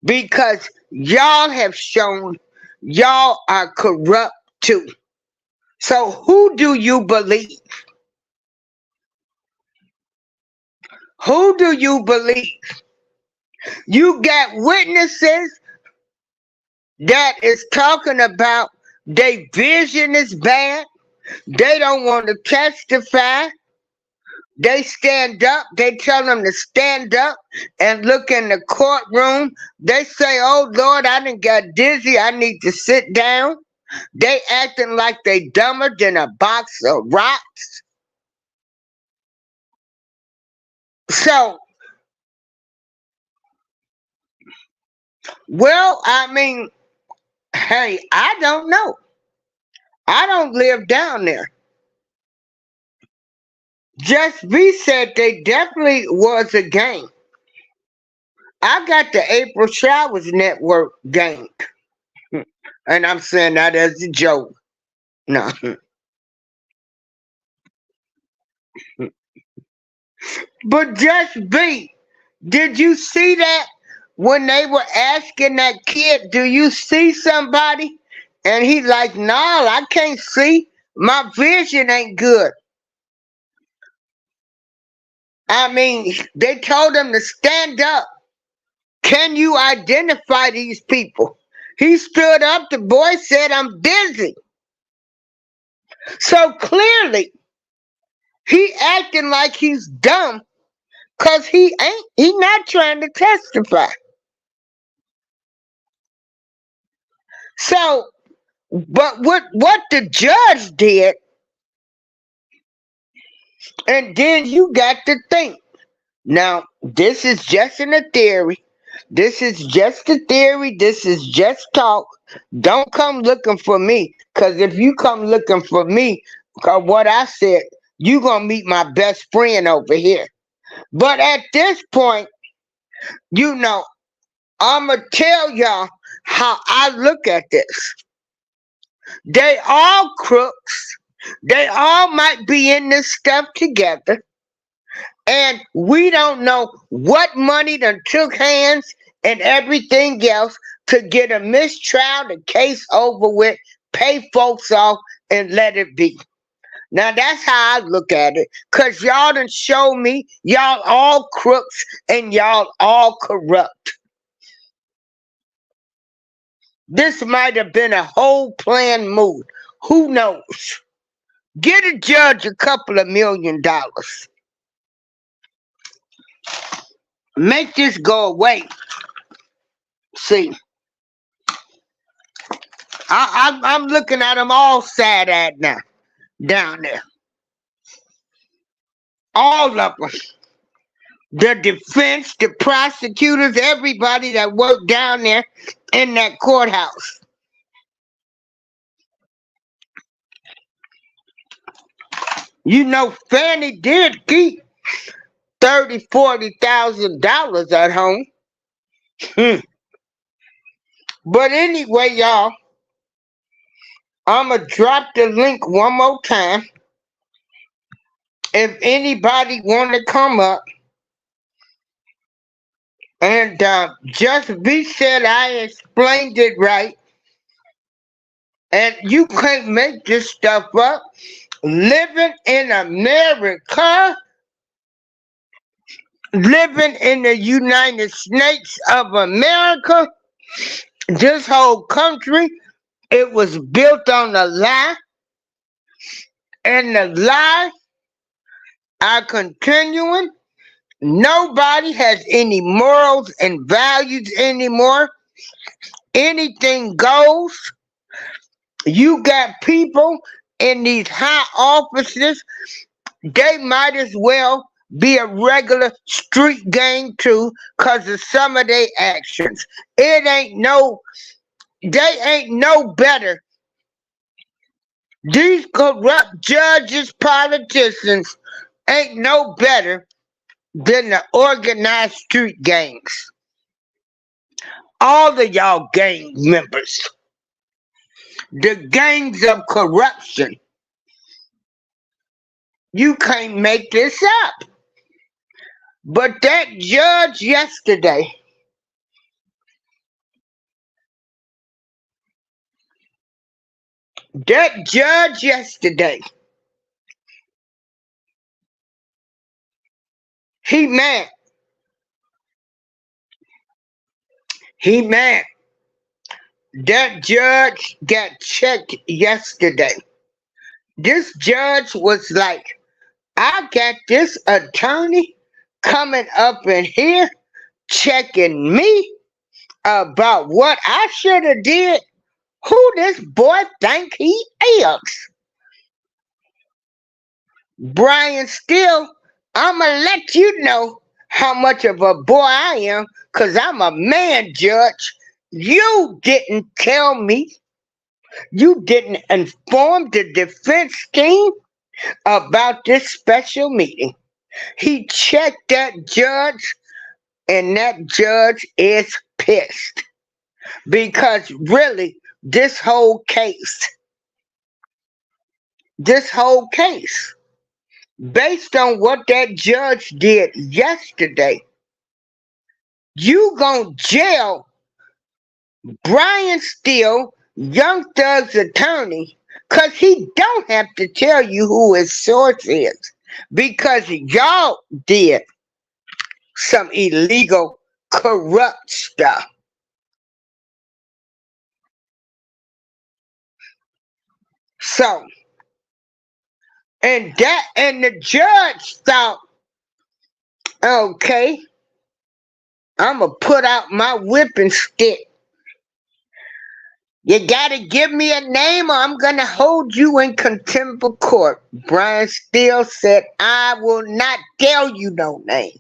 Because y'all have shown y'all are corrupt too. So who do you believe? Who do you believe? You got witnesses that is talking about their vision is bad. They don't want to testify. They stand up. They tell them to stand up and look in the courtroom. They say, oh, Lord, I done got dizzy. I need to sit down. They acting like they dumber than a box of rocks. So, well, I mean, hey, I don't know. I don't live down there. Just B said they definitely was a gang. I got the April Showers Network gang. And I'm saying that as a joke. No. But Just B, did you see that when they were asking that kid, do you see somebody? And he like, no, I can't see. My vision ain't good. I mean, they told him to stand up. Can you identify these people? He stood up. The boy said, I'm busy. So clearly, he acting like he's dumb because he not trying to testify. So, but what the judge did, and then you got to think. Now, this is just in a theory. This is just a theory. This is just talk. Don't come looking for me, because if you come looking for me, cause what I said, you gonna meet my best friend over here. But at this point, you know, I'ma tell y'all how I look at this. They all crooks. They all might be in this stuff together. And we don't know what money done took hands and everything else to get a mistrial, the case over with, pay folks off, and let it be. Now that's how I look at it. Cause y'all done show me y'all all crooks and y'all all corrupt. This might have been a whole planned move. Who knows? Get a judge a couple of $1 million. Make this go away. See, I'm looking at them all sad-eyed now, down there. All of them. The defense, the prosecutors, everybody that worked down there in that courthouse. You know, Fanny did keep $30,000-$40,000 at home. But anyway, y'all, I'ma drop the link one more time. If anybody want to come up, and just be said I explained it right, and you can't make this stuff up. Living in America, living in the United States of America, this whole country, it was built on a lie, and the lie are continuing. Nobody has any morals and values anymore. Anything goes. You got people in these high offices, they might as well be a regular street gang too, because of some of their actions. They ain't no better. These corrupt judges, politicians ain't no better than the organized street gangs. All of y'all gang members. The gangs of corruption. You can't make this up. But that judge yesterday, he mad. That judge got checked yesterday. This judge was like, I got this attorney coming up in here checking me about what I should have did. Who this boy think he is? Brian Steele, I'ma let you know how much of a boy I am, because I'm a man, Judge. You didn't tell me. You didn't inform the defense team about this special meeting. He checked that judge, and that judge is pissed. Because really, this whole case, based on what that judge did yesterday, you gonna jail Brian Steele, Young Thug's attorney, because he don't have to tell you who his source is, because y'all did some illegal, corrupt stuff. So, and the judge thought, okay, I'm gonna put out my whipping stick. You gotta give me a name or I'm gonna hold you in contempt of court. Brian Steele said, I will not tell you no name.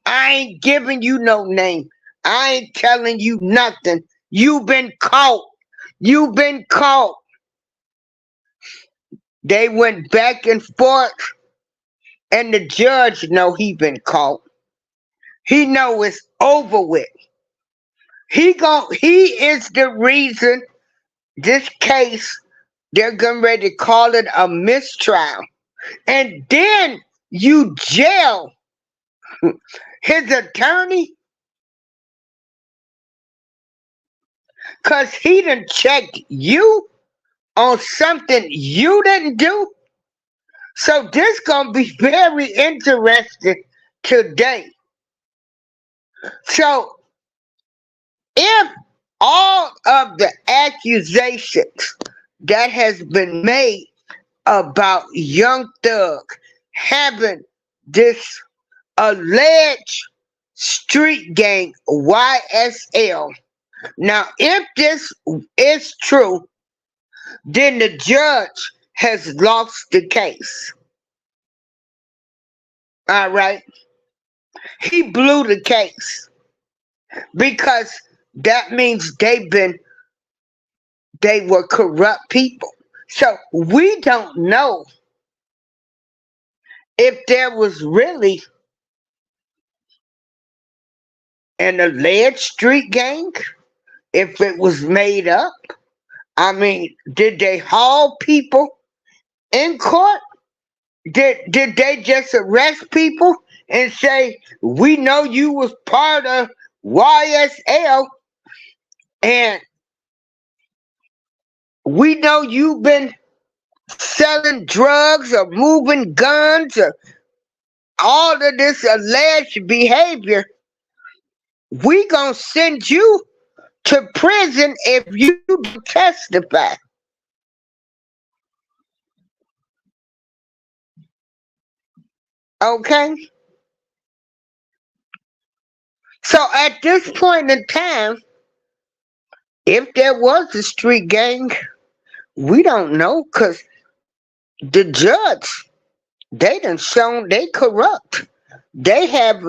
I ain't giving you no name. I ain't telling you nothing. You've been caught. You've been caught. They went back and forth, and the judge know he been caught. He know it's over with. He is the reason this case, they're getting ready to call it a mistrial. And then you jail his attorney because he done checked you on something you didn't do. So this gonna be very interesting today. So if all of the accusations that has been made about Young Thug having this alleged street gang YSL, now if this is true, then the judge has lost the case. All right, he blew the case because that means they were corrupt people. So we don't know if there was really an alleged street gang, if it was made up. I mean, did they haul people in court? Did they just arrest people and say, we know you was part of YSL and we know you've been selling drugs or moving guns or all of this alleged behavior? We gonna send you to prison if you don't testify. Okay? So at this point in time, if there was a street gang, we don't know because the judge, they done shown they corrupt. They have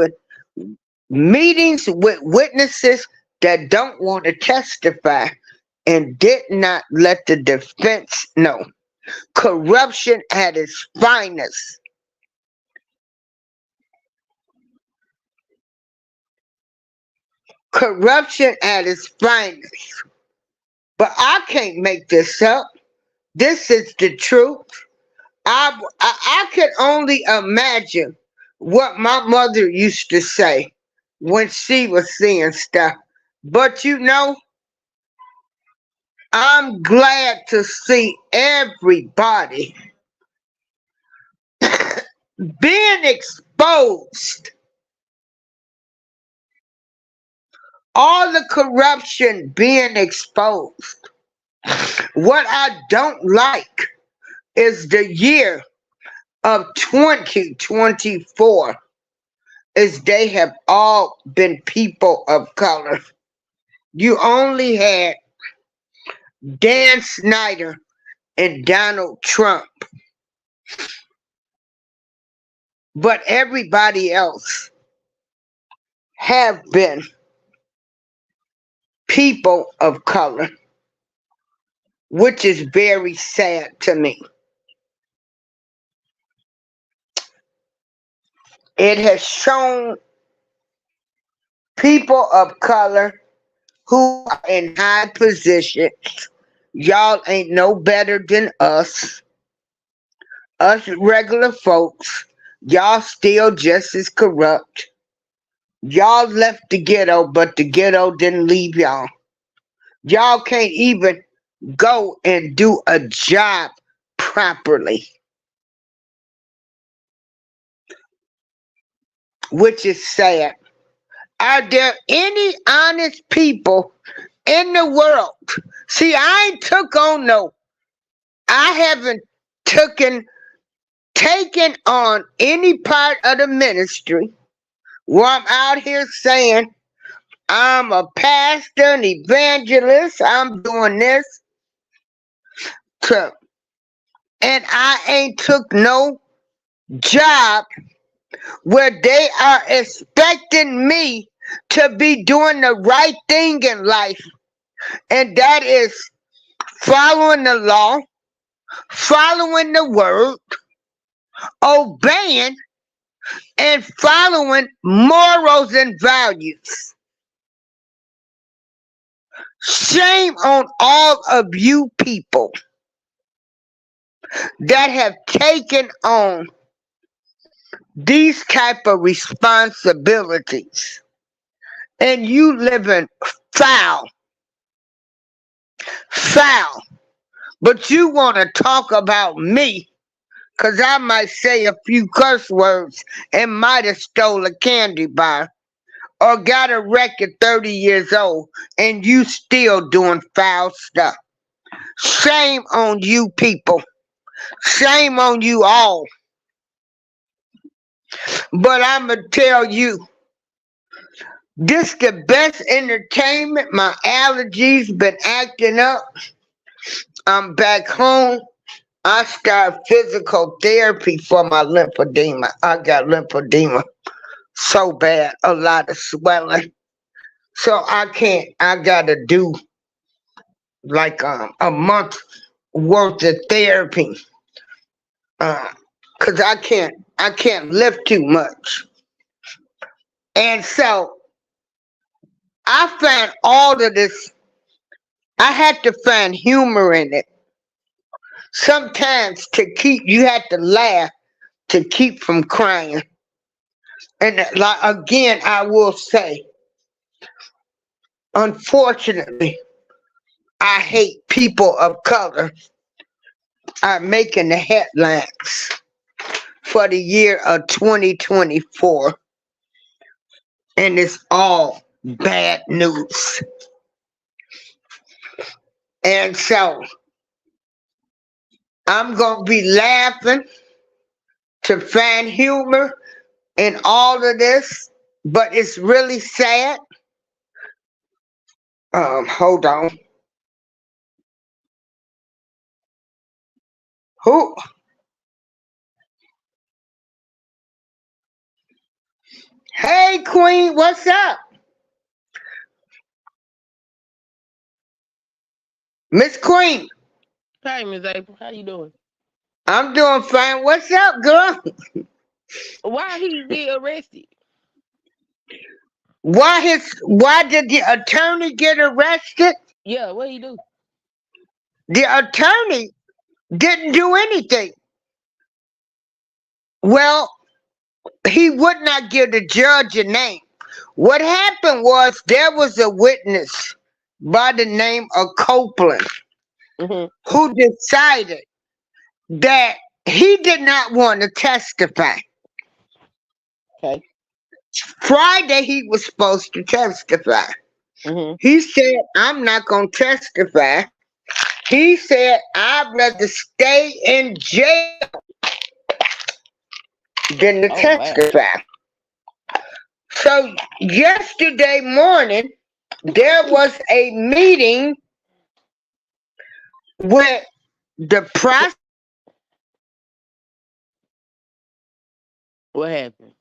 meetings with witnesses that don't want to testify and did not let the defense know. Corruption at its finest. Corruption at its finest. But I can't make this up. This is the truth. I can only imagine what my mother used to say when she was seeing stuff. But you know, I'm glad to see everybody being exposed. All the corruption being exposed. What I don't like is the year of 2024 is they have all been people of color. You only had Dan Snyder and Donald Trump. But everybody else have been people of color, which is very sad to me. It has shown people of color who are in high positions, y'all ain't no better than us. Us regular folks, y'all still just as corrupt. Y'all left the ghetto, but the ghetto didn't leave y'all. Y'all can't even go and do a job properly, which is sad. Are there any honest people in the world? See, I ain't took on I haven't taken on any part of the ministry where I'm out here saying I'm a pastor, an evangelist, I'm doing this. And I ain't took no job where they are expecting me to be doing the right thing in life. And that is following the law, following the word, obeying, and following morals and values. Shame on all of you people that have taken on these type of responsibilities, and you living foul. But you want to talk about me because I might say a few curse words and might have stole a candy bar or got a record 30 years old, and you still doing foul stuff. Shame on you people. Shame on you all. But I'm going to tell you, this the best entertainment. My allergies been acting up. I'm back home. I start physical therapy for my lymphedema. I got lymphedema so bad, a lot of swelling. So I gotta do like a month worth of therapy. Cause I can't lift too much. And so I found all of this, I had to find humor in it. Sometimes you had to laugh to keep from crying. And like again, I will say, unfortunately, I hate people of color are making the headlines for the year of 2024. And it's all bad news. And so I'm going to be laughing to find humor in all of this, but it's really sad. Hold on. Who? Hey, Queen, what's up? Miss Queen. Hey, Miss April, how you doing? I'm doing fine. What's up, girl? Why he get arrested? Why did the attorney get arrested? Yeah, what he do? The attorney didn't do anything. Well, he would not give the judge a name. What happened was there was a witness by the name of Copeland who decided that he did not want to testify. Okay. Friday he was supposed to testify. He said, I'm not going to testify. He said, I'd rather stay in jail than to testify. Wow. So yesterday morning, there was a meeting with the prosecutor. What happened?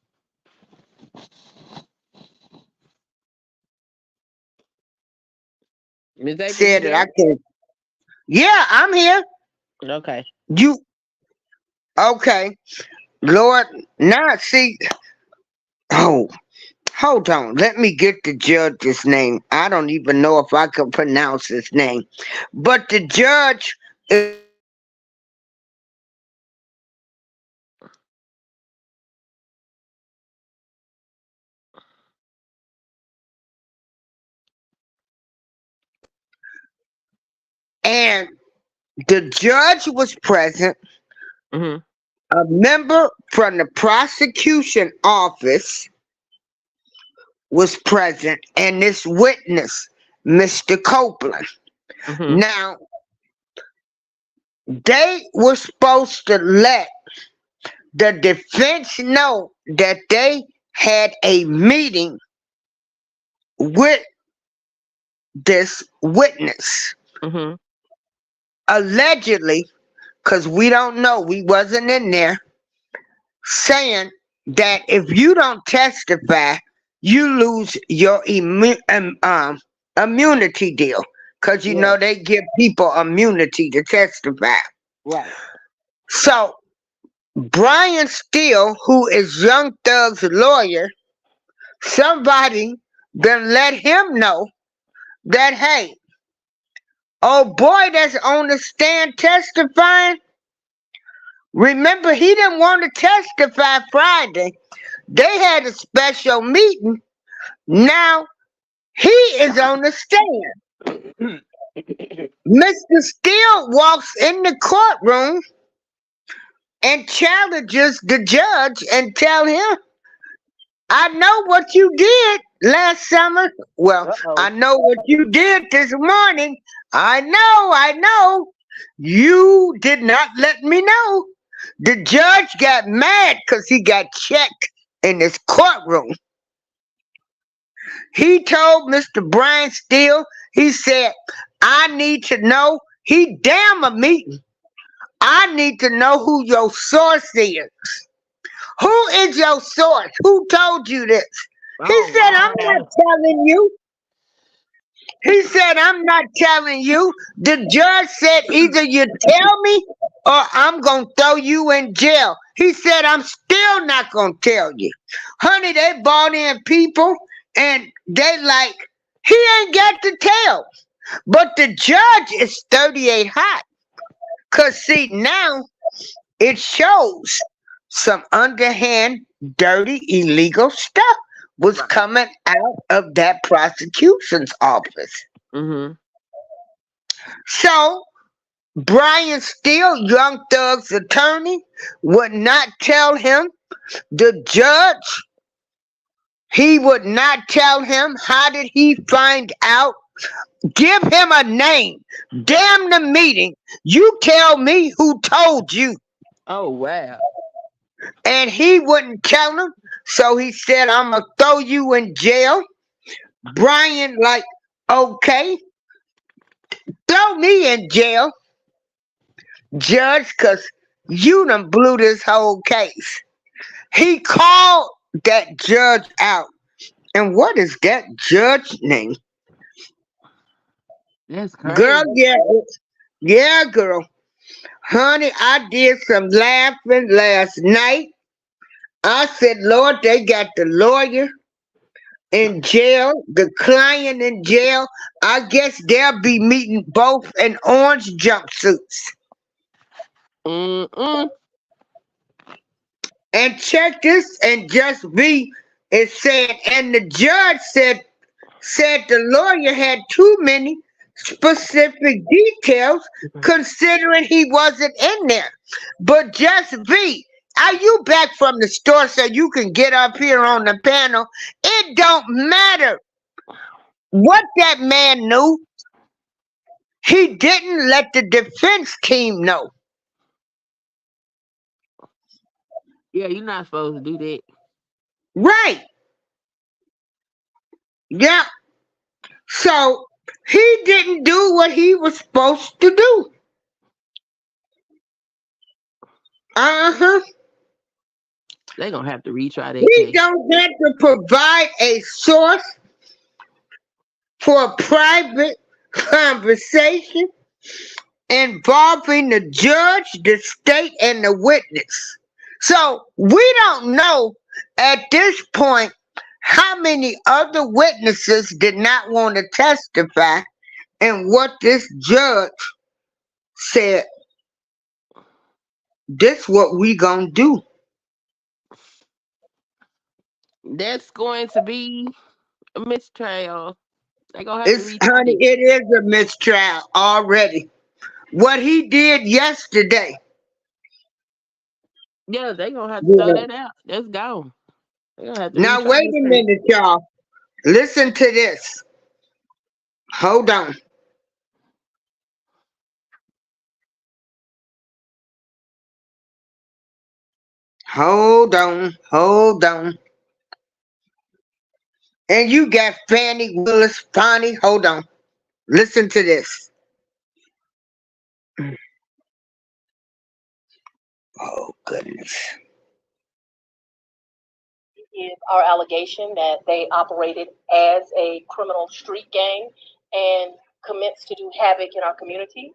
Miss April said that I can. Yeah, I'm here. Okay. Okay. Lord, now see. Oh, hold on. Let me get the judge's name. I don't even know if I can pronounce his name. But the judge is and the judge was present. A member from the prosecution office was present, and this witness, Mr. Copeland. Now, they were supposed to let the defense know that they had a meeting with this witness. Allegedly, because we don't know, we wasn't in there, saying that if you don't testify, you lose your immunity deal. because you Yeah. know they give people immunity to testify. Right. So Brian Steele, who is Young Thug's lawyer, somebody then let him know that, hey, oh boy that's on the stand testifying, remember he didn't want to testify Friday. They had a special meeting. Now he is on the stand. Mr. Steele walks in the courtroom and challenges the judge and tell him, I know what you did last summer. Well, I Uh-oh. know what you did this morning. I know. You did not let me know. The judge got mad because he got checked in his courtroom. He told Mr. Brian Steele, he said, I need to know. He damn a meeting. I need to know who your source is. Who is your source? Who told you this? He Oh, said, I'm not wow. telling you. He said, I'm not telling you. The judge said, either you tell me or I'm going to throw you in jail. He said, I'm still not going to tell you. Honey, they brought in people and they like, he ain't got to tell. But the judge is 38 hot. Because see, now it shows some underhand, dirty, illegal stuff was Right. coming out of that prosecution's office. Mm-hmm. So Brian Steele, Young Thug's attorney, would not tell him. The judge, he would not tell him. How did he find out? Give him a name. Damn the meeting. You tell me who told you. Oh, wow. And he wouldn't tell him. So he said, I'm going to throw you in jail. Brian, like, okay, throw me in jail, judge, because you done blew this whole case. He called that judge out. And what is that judge name? That's crazy. Girl, yeah, girl. Honey, I did some laughing last night. I said, Lord, they got the lawyer in jail, the client in jail. I guess they'll be meeting both in orange jumpsuits. Mm-mm. And check this, and just be, it said, and the judge said the lawyer had too many specific details considering he wasn't in there. But just be, are you back from the store so you can get up here on the panel? It don't matter what that man knew. He didn't let the defense team know. Yeah, you're not supposed to do that. Right. Yeah. So he didn't do what he was supposed to do. Uh-huh. They're going to have to retry that He case. don't have to provide a source for a private conversation involving the judge, the state, and the witness. So we don't know at this point how many other witnesses did not want to testify and what this judge said. This what we gonna do. That's going to be a mistrial. They're going to have to It's, retry honey, it. it is a mistrial already. What he did yesterday. Yeah, they're going to have to throw Yeah. that out. That's gone. They're going to have to Now retry wait this a case. minute, y'all. Listen to this. Hold on. Hold on. Hold on. And you got Fannie Willis, Fonnie. Hold on. Listen to this. Oh, goodness. Is our allegation that they operated as a criminal street gang and commence to do havoc in our community.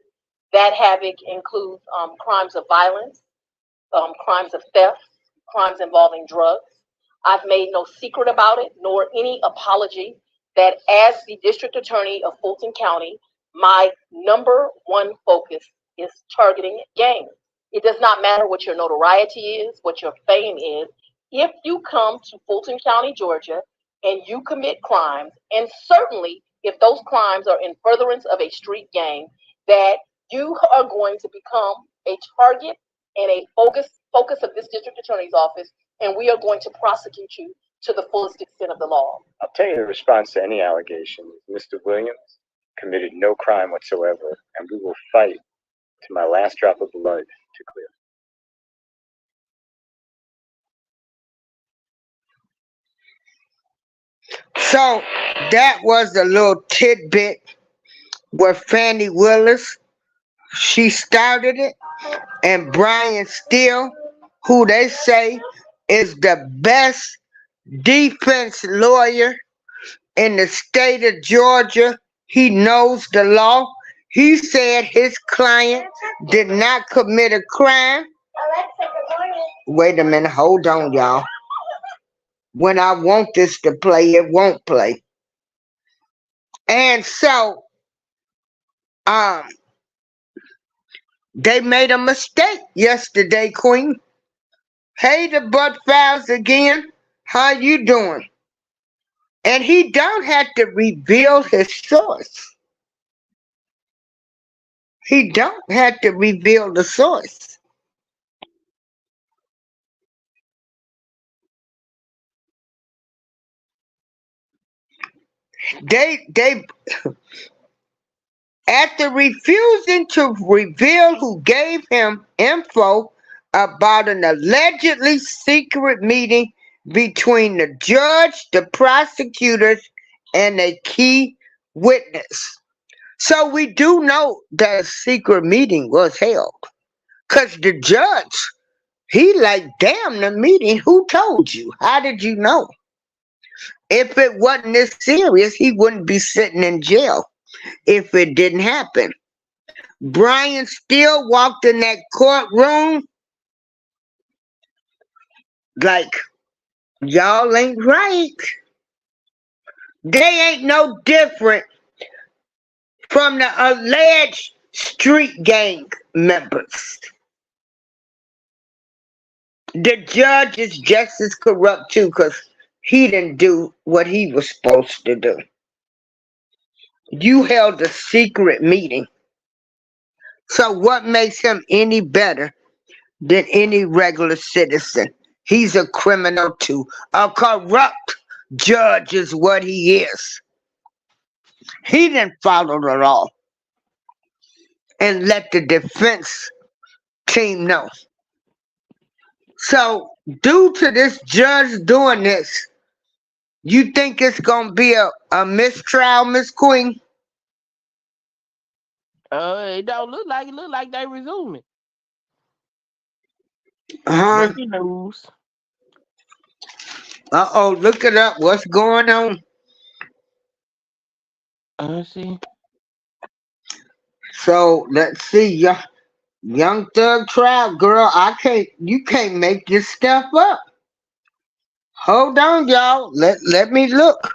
That havoc includes crimes of violence, crimes of theft, crimes involving drugs. I've made no secret about it, nor any apology that as the district attorney of Fulton County, my number one focus is targeting gangs. It does not matter what your notoriety is, what your fame is. If you come to Fulton County, Georgia, and you commit crimes, and certainly if those crimes are in furtherance of a street gang, that you are going to become a target and a focus of this district attorney's office, and we are going to prosecute you to the fullest extent of the law. I'll tell you the response to any allegation. Mr. Williams committed no crime whatsoever, and we will fight to my last drop of blood to clear. So that was a little tidbit with Fannie Willis. She started it, and Brian Steele, who they say is the best defense lawyer in the state of Georgia. He knows the law. He said his client did not commit a crime. Alexa, good morning. Wait a minute, hold on, y'all. When I want this to play, it won't play. And so, they made a mistake yesterday, Queen. Hey, the Butt Files again. How you doing? And he don't have to reveal his source. He don't have to reveal the source. They after refusing to reveal who gave him info about an allegedly secret meeting between the judge, the prosecutors, and a key witness. So we do know that a secret meeting was held. Because the judge, he like, damn, the meeting, who told you? How did you know? If it wasn't this serious, he wouldn't be sitting in jail if it didn't happen. Brian Steele walked in that courtroom like, y'all ain't right. They ain't no different from the alleged street gang members. The judge is just as corrupt too, because he didn't do what he was supposed to do. You held a secret meeting. So what makes him any better than any regular citizen? He's a criminal too. A corrupt judge is what he is. He didn't follow the law and let the defense team know. So due to this judge doing this, you think it's going to be a mistrial, Miss Queen? It don't look like it. Look like they resuming. Breaking news. Uh-oh, look it up. What's going on? See. So let's see, young thug trial, girl. You can't make this stuff up. Hold on, y'all. Let me look.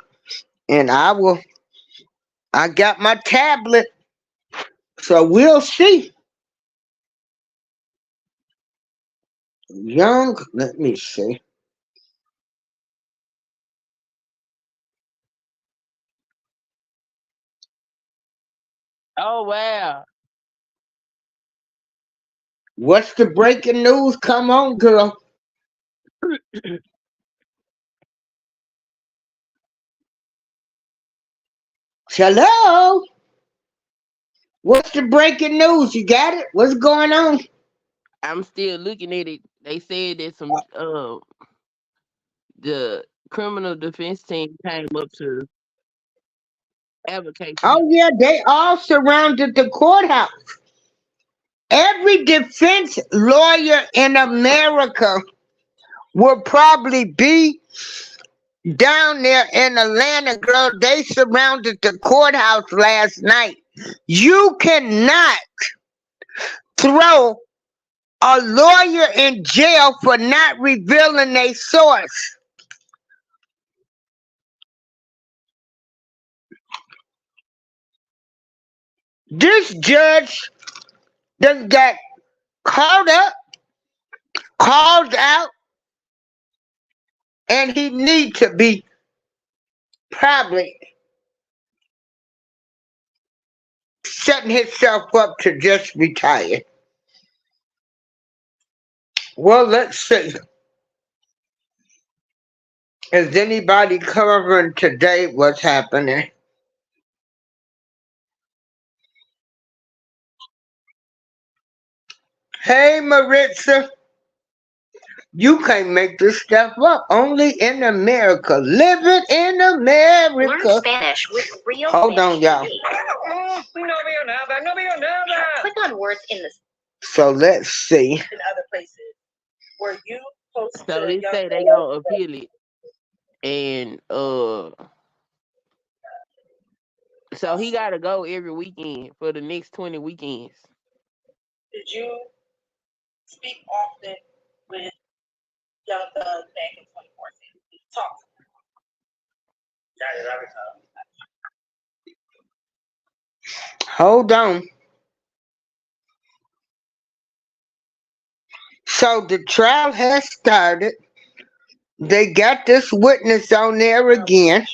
And I got my tablet. So we'll see. Let me see. Oh wow. What's the breaking news? Come on, girl. Hello? What's the breaking news? You got it? What's going on? I'm still looking at it. They said that some the criminal defense team came up to advocate. Oh yeah, they all surrounded the courthouse. Every defense lawyer in America will probably be down there in Atlanta, girl. They surrounded the courthouse last night You cannot throw a lawyer in jail for not revealing a source. This judge done got called up, called out, and he need to be probably setting himself up to just retire. Well, let's see. Is anybody covering today what's happening? Hey, Maritza. You can't make this stuff up. Only in America. Living in America. Learn Spanish with real Hold on, y'all. Click on words in the So let's see. In other places, were you supposed So to they say they gonna appeal it, and so he gotta go every weekend for the next 20 weekends. Did you speak often with Young Thug back in 2014? Did you talk to him? Hold on. So the trial has started. They got this witness on there again.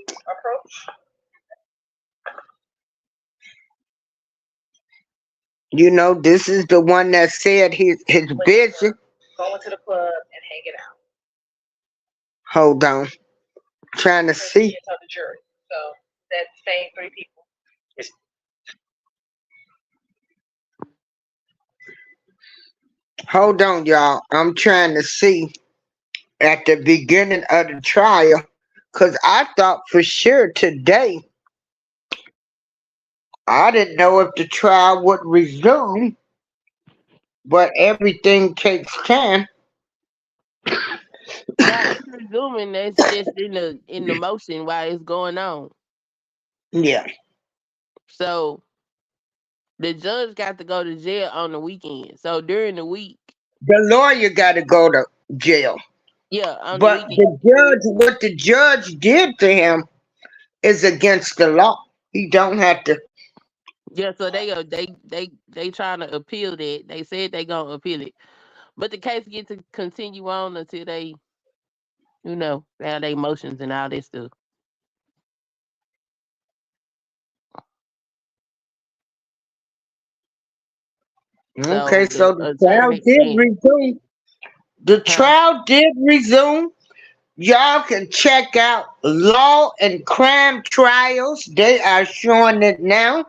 Approach. You know, this is the one that said his busy. Going to the club and hanging out. Hold on. Trying to see. Tell the jury. So that same three people. Hold on, y'all. I'm trying to see at the beginning of the trial, because I thought for sure today, I didn't know if the trial would resume, but everything takes time. Now it's resuming. That's just in the motion while it's going on. Yeah. So the judge got to go to jail on the weekend. So during the week, The lawyer got to go to jail. yeah, on But the weekend. the judge, what the judge did to him is against the law. He don't have to. Yeah, so they trying to appeal that. They said they gonna appeal it, but the case get to continue on until they, have their motions and all that stuff. Okay, so the trial attorney did can't. resume. The Huh? trial did resume. Y'all can check out Law and Crime Trials. They are showing it now.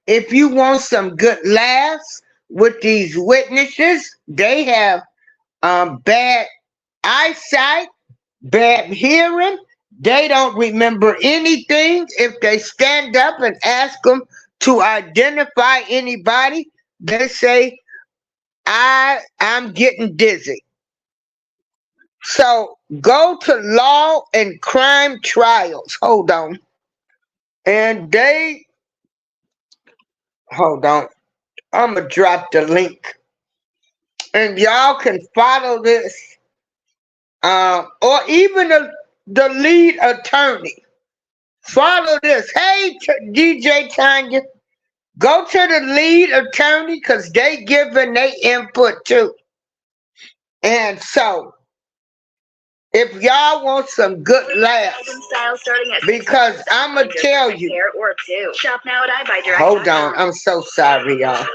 If you want some good laughs with these witnesses, they have bad eyesight, bad hearing. They don't remember anything. If they stand up and ask them to identify anybody, they say, I'm getting dizzy. So go to Law and Crime Trials. Hold on. And hold on. I'm going to drop the link. And y'all can follow this. Or even the lead attorney. Follow this. Hey, DJ Tanya. Go to the lead attorney because they giving their input too. And so, if y'all want some good laughs, because I'm going to tell you. Shop now at iBuyDirect. Hold on. I'm so sorry, y'all.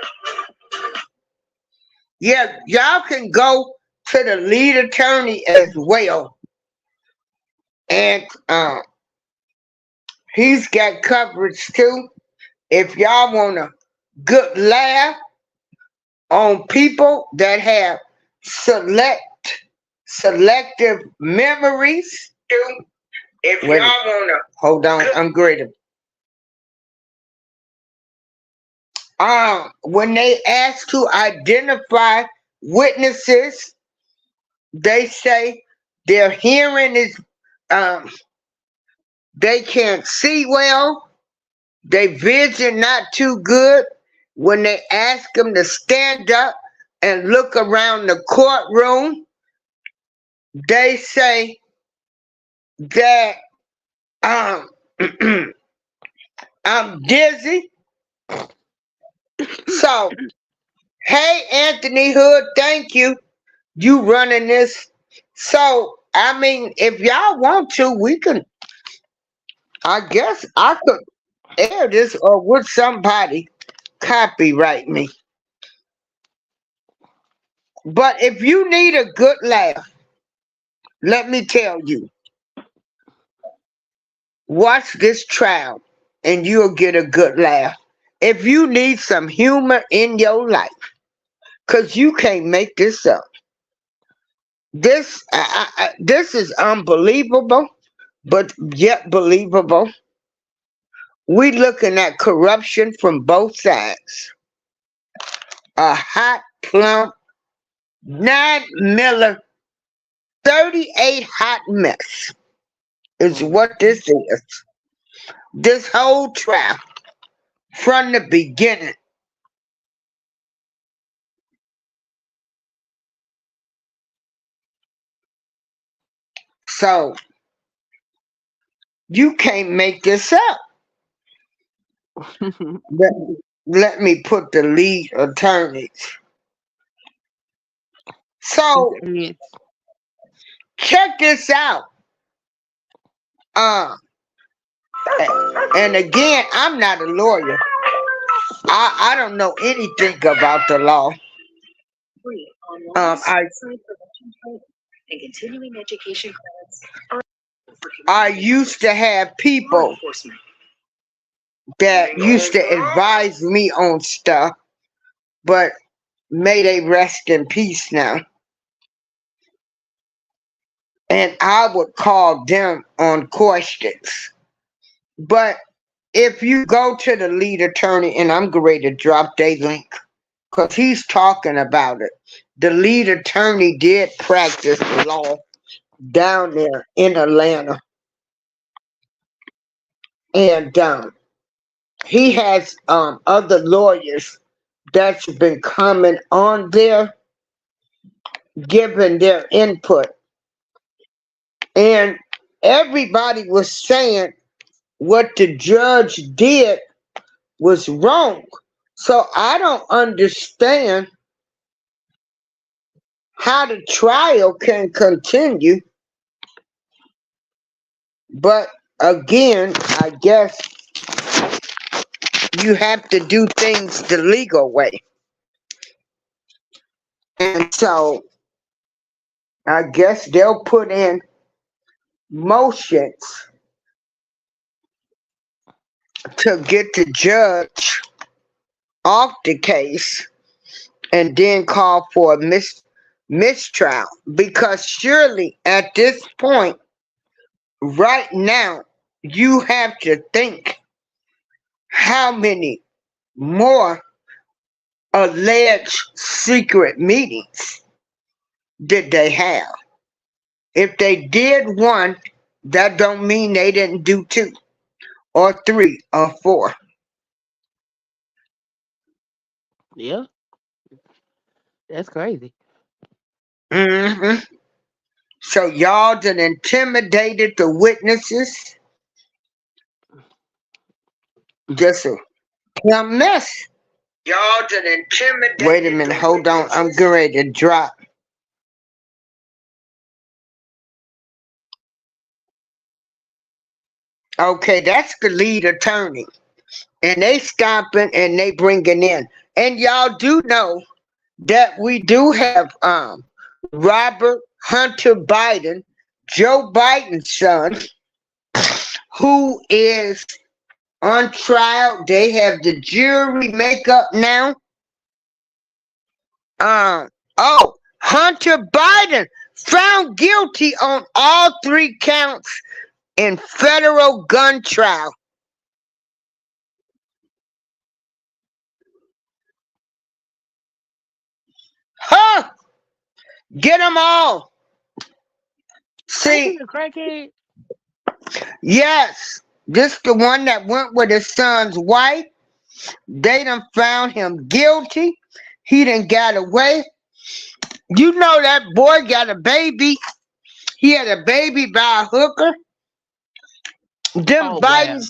Yeah, y'all can go to the lead attorney as well. And he's got coverage too. If y'all want a good laugh on people that have selective memories too. If y'all wanna hold on, I'm greater. When they ask to identify witnesses, they say their hearing is they can't see well, They vision not too good when they ask them to stand up and look around the courtroom. They say that I'm dizzy. So, hey, Anthony Hood, thank you. You running this. So, I mean, if y'all want to, we can, I guess I could air this, or would somebody copyright me? But if you need a good laugh, let me tell you, watch this trial and you'll get a good laugh. If you need some humor in your life, because you can't make this up. This is unbelievable, but yet believable. We looking at corruption from both sides. A hot, plump, 9 Miller, 38 hot mess is what this is. This whole trial from the beginning. So you can't make this up. Let me put the lead attorneys. So check this out. And again, I'm not a lawyer. I don't know anything about the law. I used to have people that used to advise me on stuff, but may they rest in peace now. And I would call them on questions. But if you go to the lead attorney, and I'm going to drop their link, because he's talking about it. The lead attorney did practice law down there in Atlanta. And he has other lawyers that's been coming on there, giving their input. And everybody was saying what the judge did was wrong. So I don't understand how the trial can continue. But again, I guess you have to do things the legal way. And so I guess they'll put in motions to get the judge off the case and then call for a mistrial. Because surely at this point, right now, you have to think how many more alleged secret meetings did they have? If they did one, that don't mean they didn't do 2 or 3 or 4. Yeah. That's crazy. Mm-hmm. So y'all done intimidated the witnesses. Just a mess. Y'all done intimidated. Wait a minute, hold on. I'm getting ready to drop. Okay, that's the lead attorney. And they stopping and they bringing in. And y'all do know that we do have Robert Hunter Biden, Joe Biden's son, who is on trial. They have the jury makeup now. Hunter Biden found guilty on all 3 counts in federal gun trial. Huh? Get them all. See, a crackhead. yes, This the one that went with his son's wife. They done found him guilty. He done got away. You know that boy got a baby. He had a baby by a hooker. Them Oh wow. Bidens,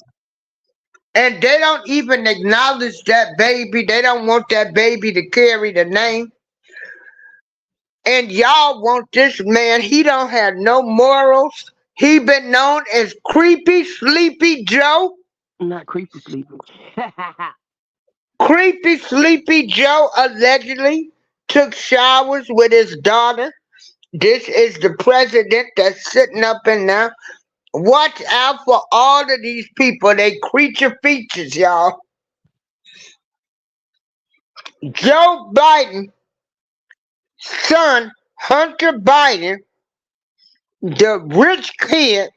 and they don't even acknowledge that baby. They don't want that baby to carry the name. And y'all want this man. He don't have no morals. He been known as Creepy Sleepy Joe. Not creepy sleepy. Creepy Sleepy Joe allegedly took showers with his daughter. This is the president that's sitting up in there. Watch out for all of these people. They creature features, y'all. Joe Biden, son Hunter Biden, the rich kid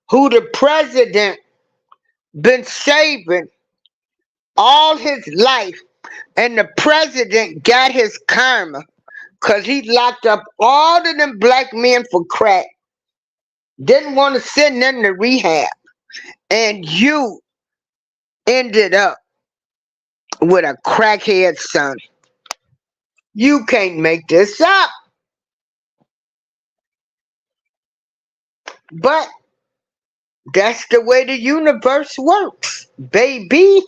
who the president been saving all his life, and the president got his karma because he locked up all of them black men for crack. Didn't want to send them to rehab. And you ended up with a crackhead son. You can't make this up. But that's the way the universe works, baby.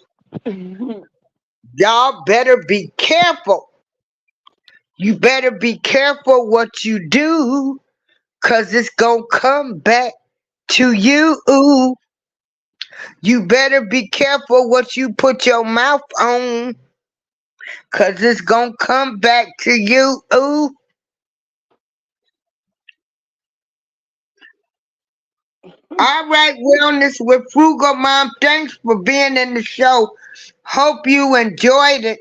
Y'all better be careful. You better be careful what you do, because it's going to come back to you. You better be careful what you put your mouth on, because it's going to come back to you. All right, Wellness with Frugal Mom. Thanks for being in the show. Hope you enjoyed it.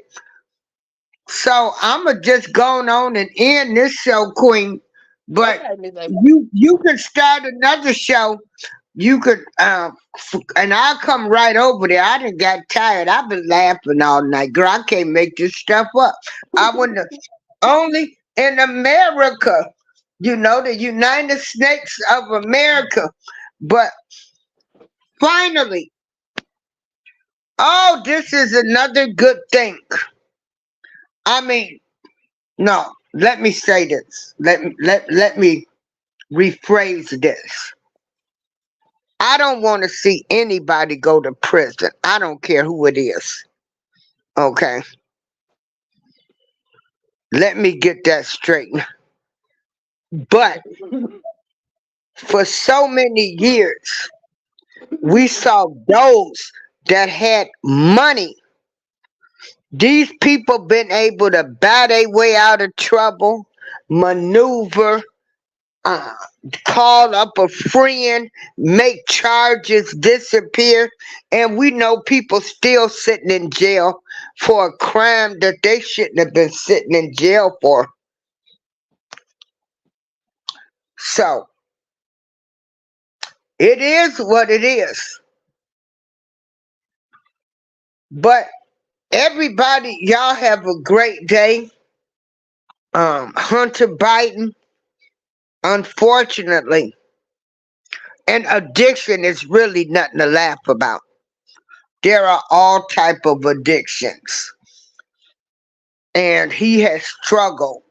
So I'm going to just go on and end this show, Queen. But Okay, Miss Amy. you can start another show. You could, and I'll come right over there. I done got tired. I've been laughing all night. Girl, I can't make this stuff up. I wouldn't only in America, the United States of America. But finally, this is another good thing. I mean, no, let me say this. Let me rephrase this. I don't want to see anybody go to prison. I don't care who it is. Okay. Let me get that straight. But for so many years, we saw those that had money. These people been able to buy their way out of trouble, maneuver, call up a friend, make charges disappear, and we know people still sitting in jail for a crime that they shouldn't have been sitting in jail for. So, it is what it is. But everybody, y'all have a great day. Hunter Biden, unfortunately, and addiction is really nothing to laugh about. There are all type of addictions. And he has struggled.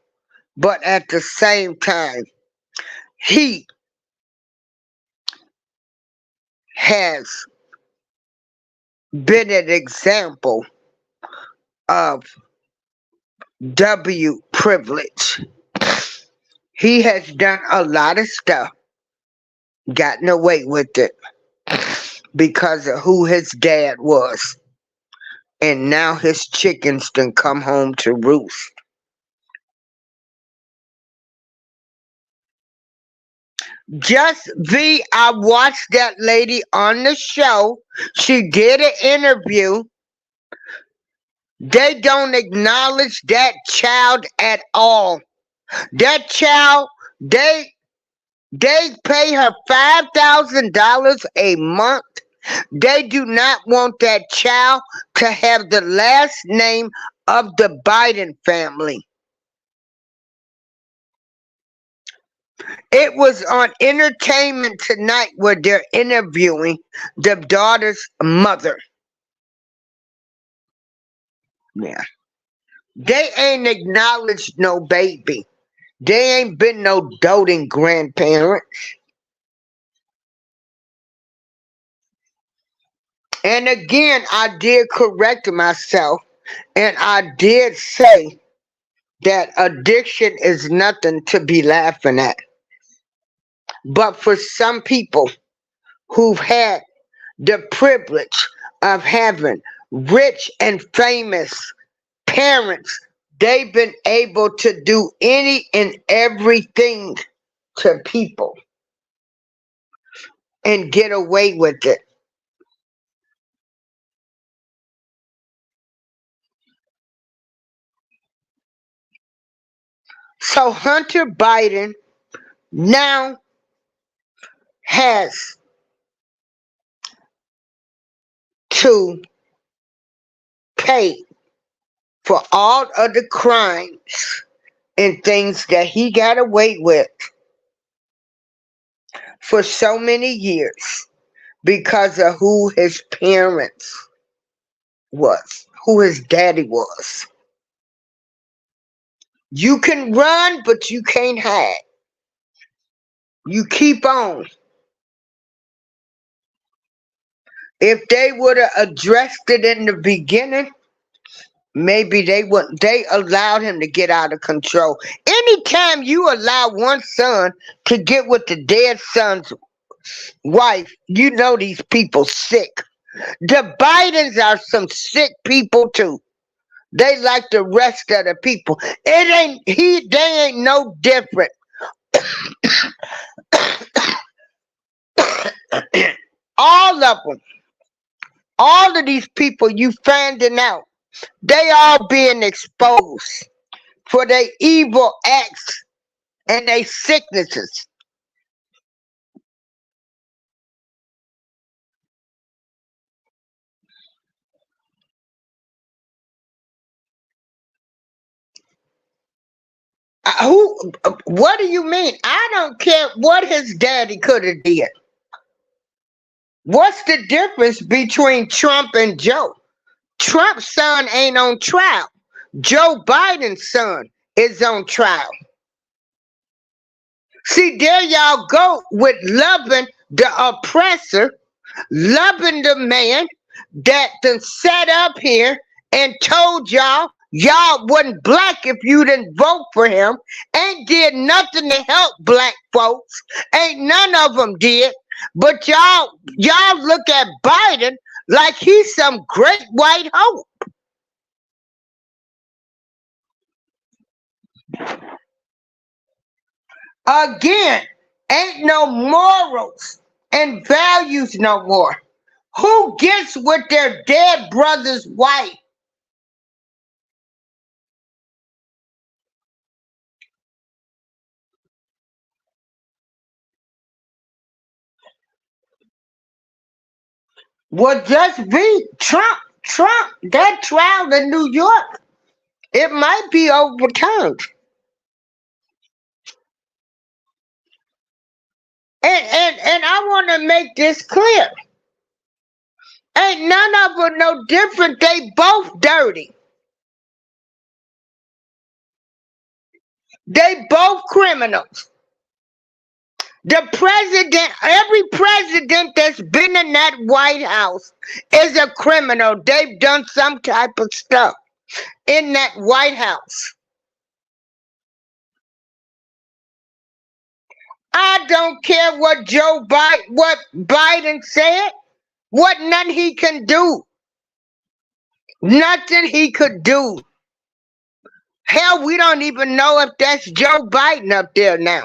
But at the same time, he has been an example of W privilege. He has done a lot of stuff, gotten away with it because of who his dad was. And now his chickens done come home to roost. Just V, I watched that lady on the show. She did an interview. They don't acknowledge that child at all. That child, they pay her $5,000 a month. They do not want that child to have the last name of the Biden family. It was on Entertainment Tonight where they're interviewing the daughter's mother. Yeah. They ain't acknowledged no baby. They ain't been no doting grandparents. And again, I did correct myself and I did say that addiction is nothing to be laughing at. But for some people who've had the privilege of having rich and famous parents, they've been able to do any and everything to people and get away with it. So Hunter Biden now has to pay for all of the crimes and things that he got away with for so many years because of who his parents was, who his daddy was. You can run, but you can't hide. You keep on. If they would have addressed it in the beginning, maybe they allowed him to get out of control. Anytime you allow one son to get with the dead son's wife, you know these people sick. The Bidens are some sick people too. They like the rest of the people. They ain't no different. All of them. All of these people you finding out, they all being exposed for their evil acts and their sicknesses. What do you mean? I don't care what his daddy could have did. What's the difference between Trump and Joe? Trump's son ain't on trial. Joe Biden's son is on trial. See, there y'all go with loving the oppressor, loving the man that done sat up here and told y'all wasn't black if you didn't vote for him, ain't did nothing to help black folks, ain't none of them did, but y'all look at Biden like he's some great white hope. Again, ain't no morals and values no more. Who gets with their dead brother's wife? Well, just be Trump, that trial in New York, it might be overturned. And I want to make this clear. Ain't none of them no different. They both dirty. They both criminals. The president, every president that's been in that White House is a criminal. They've done some type of stuff in that White House. I don't care what what Biden said, what none he can do. Nothing he could do. Hell, we don't even know if that's Joe Biden up there now.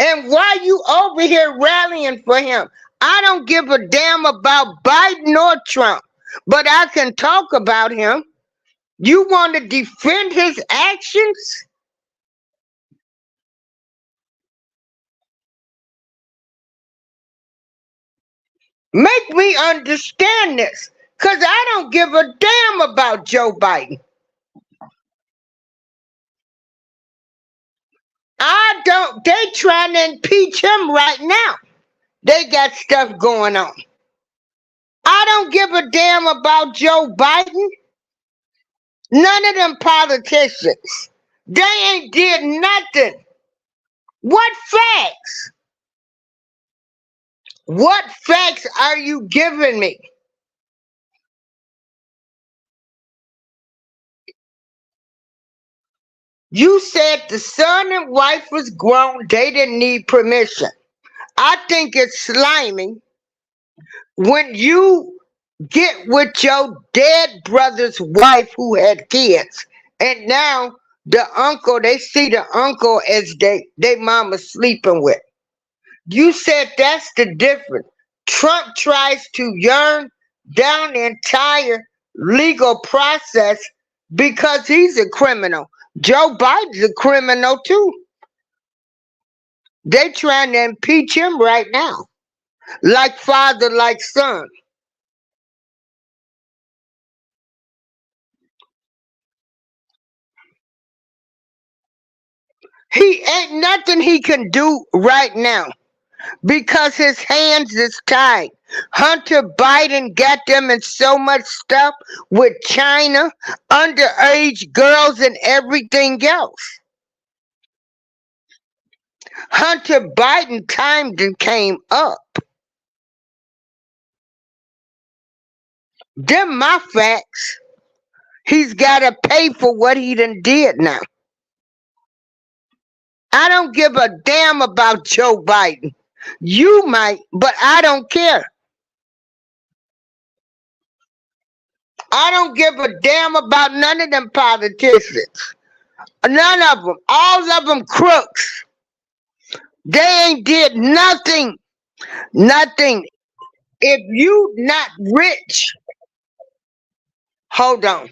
And why you over here rallying for him? I don't give a damn about Biden or Trump, but I can talk about him. You want to defend his actions? Make me understand this, because I don't give a damn about Joe Biden. They trying to impeach him right now. They got stuff going on. I don't give a damn about Joe Biden. None of them politicians. They ain't did nothing. What facts? What facts are you giving me? You said the son and wife was grown, they didn't need permission. I think it's slimy when you get with your dead brother's wife who had kids, and now the uncle, they see the uncle as they mama sleeping with. You said that's the difference. Trump tries to yarn down the entire legal process because he's a criminal. Joe Biden's a criminal too. They trying to impeach him right now. Like father, like son. He ain't nothing he can do right now because his hands is tied. Hunter Biden got them in so much stuff with China, underage girls, and everything else. Hunter Biden time done came up. Them my facts. He's got to pay for what he done did now. I don't give a damn about Joe Biden. You might, but I don't care. I don't give a damn about none of them politicians. None of them. All of them crooks. They ain't did nothing. Nothing. If you not rich, hold on.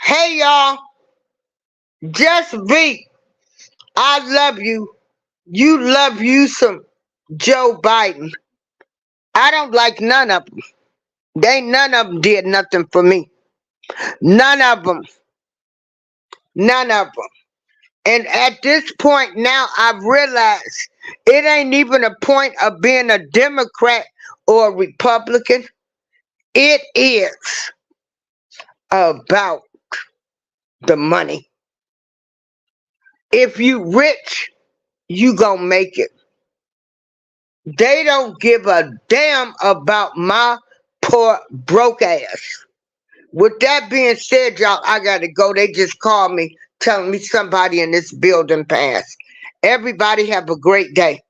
Hey y'all, just be. I love you. You love you some Joe Biden. I don't like none of them. None of them did nothing for me. None of them. None of them. And at this point now, I've realized it ain't even a point of being a Democrat or a Republican. It is about the money. If you rich, you gonna make it. They don't give a damn about my poor broke ass. With that being said, y'all, I gotta go. They just called me telling me somebody in this building passed. Everybody have a great day.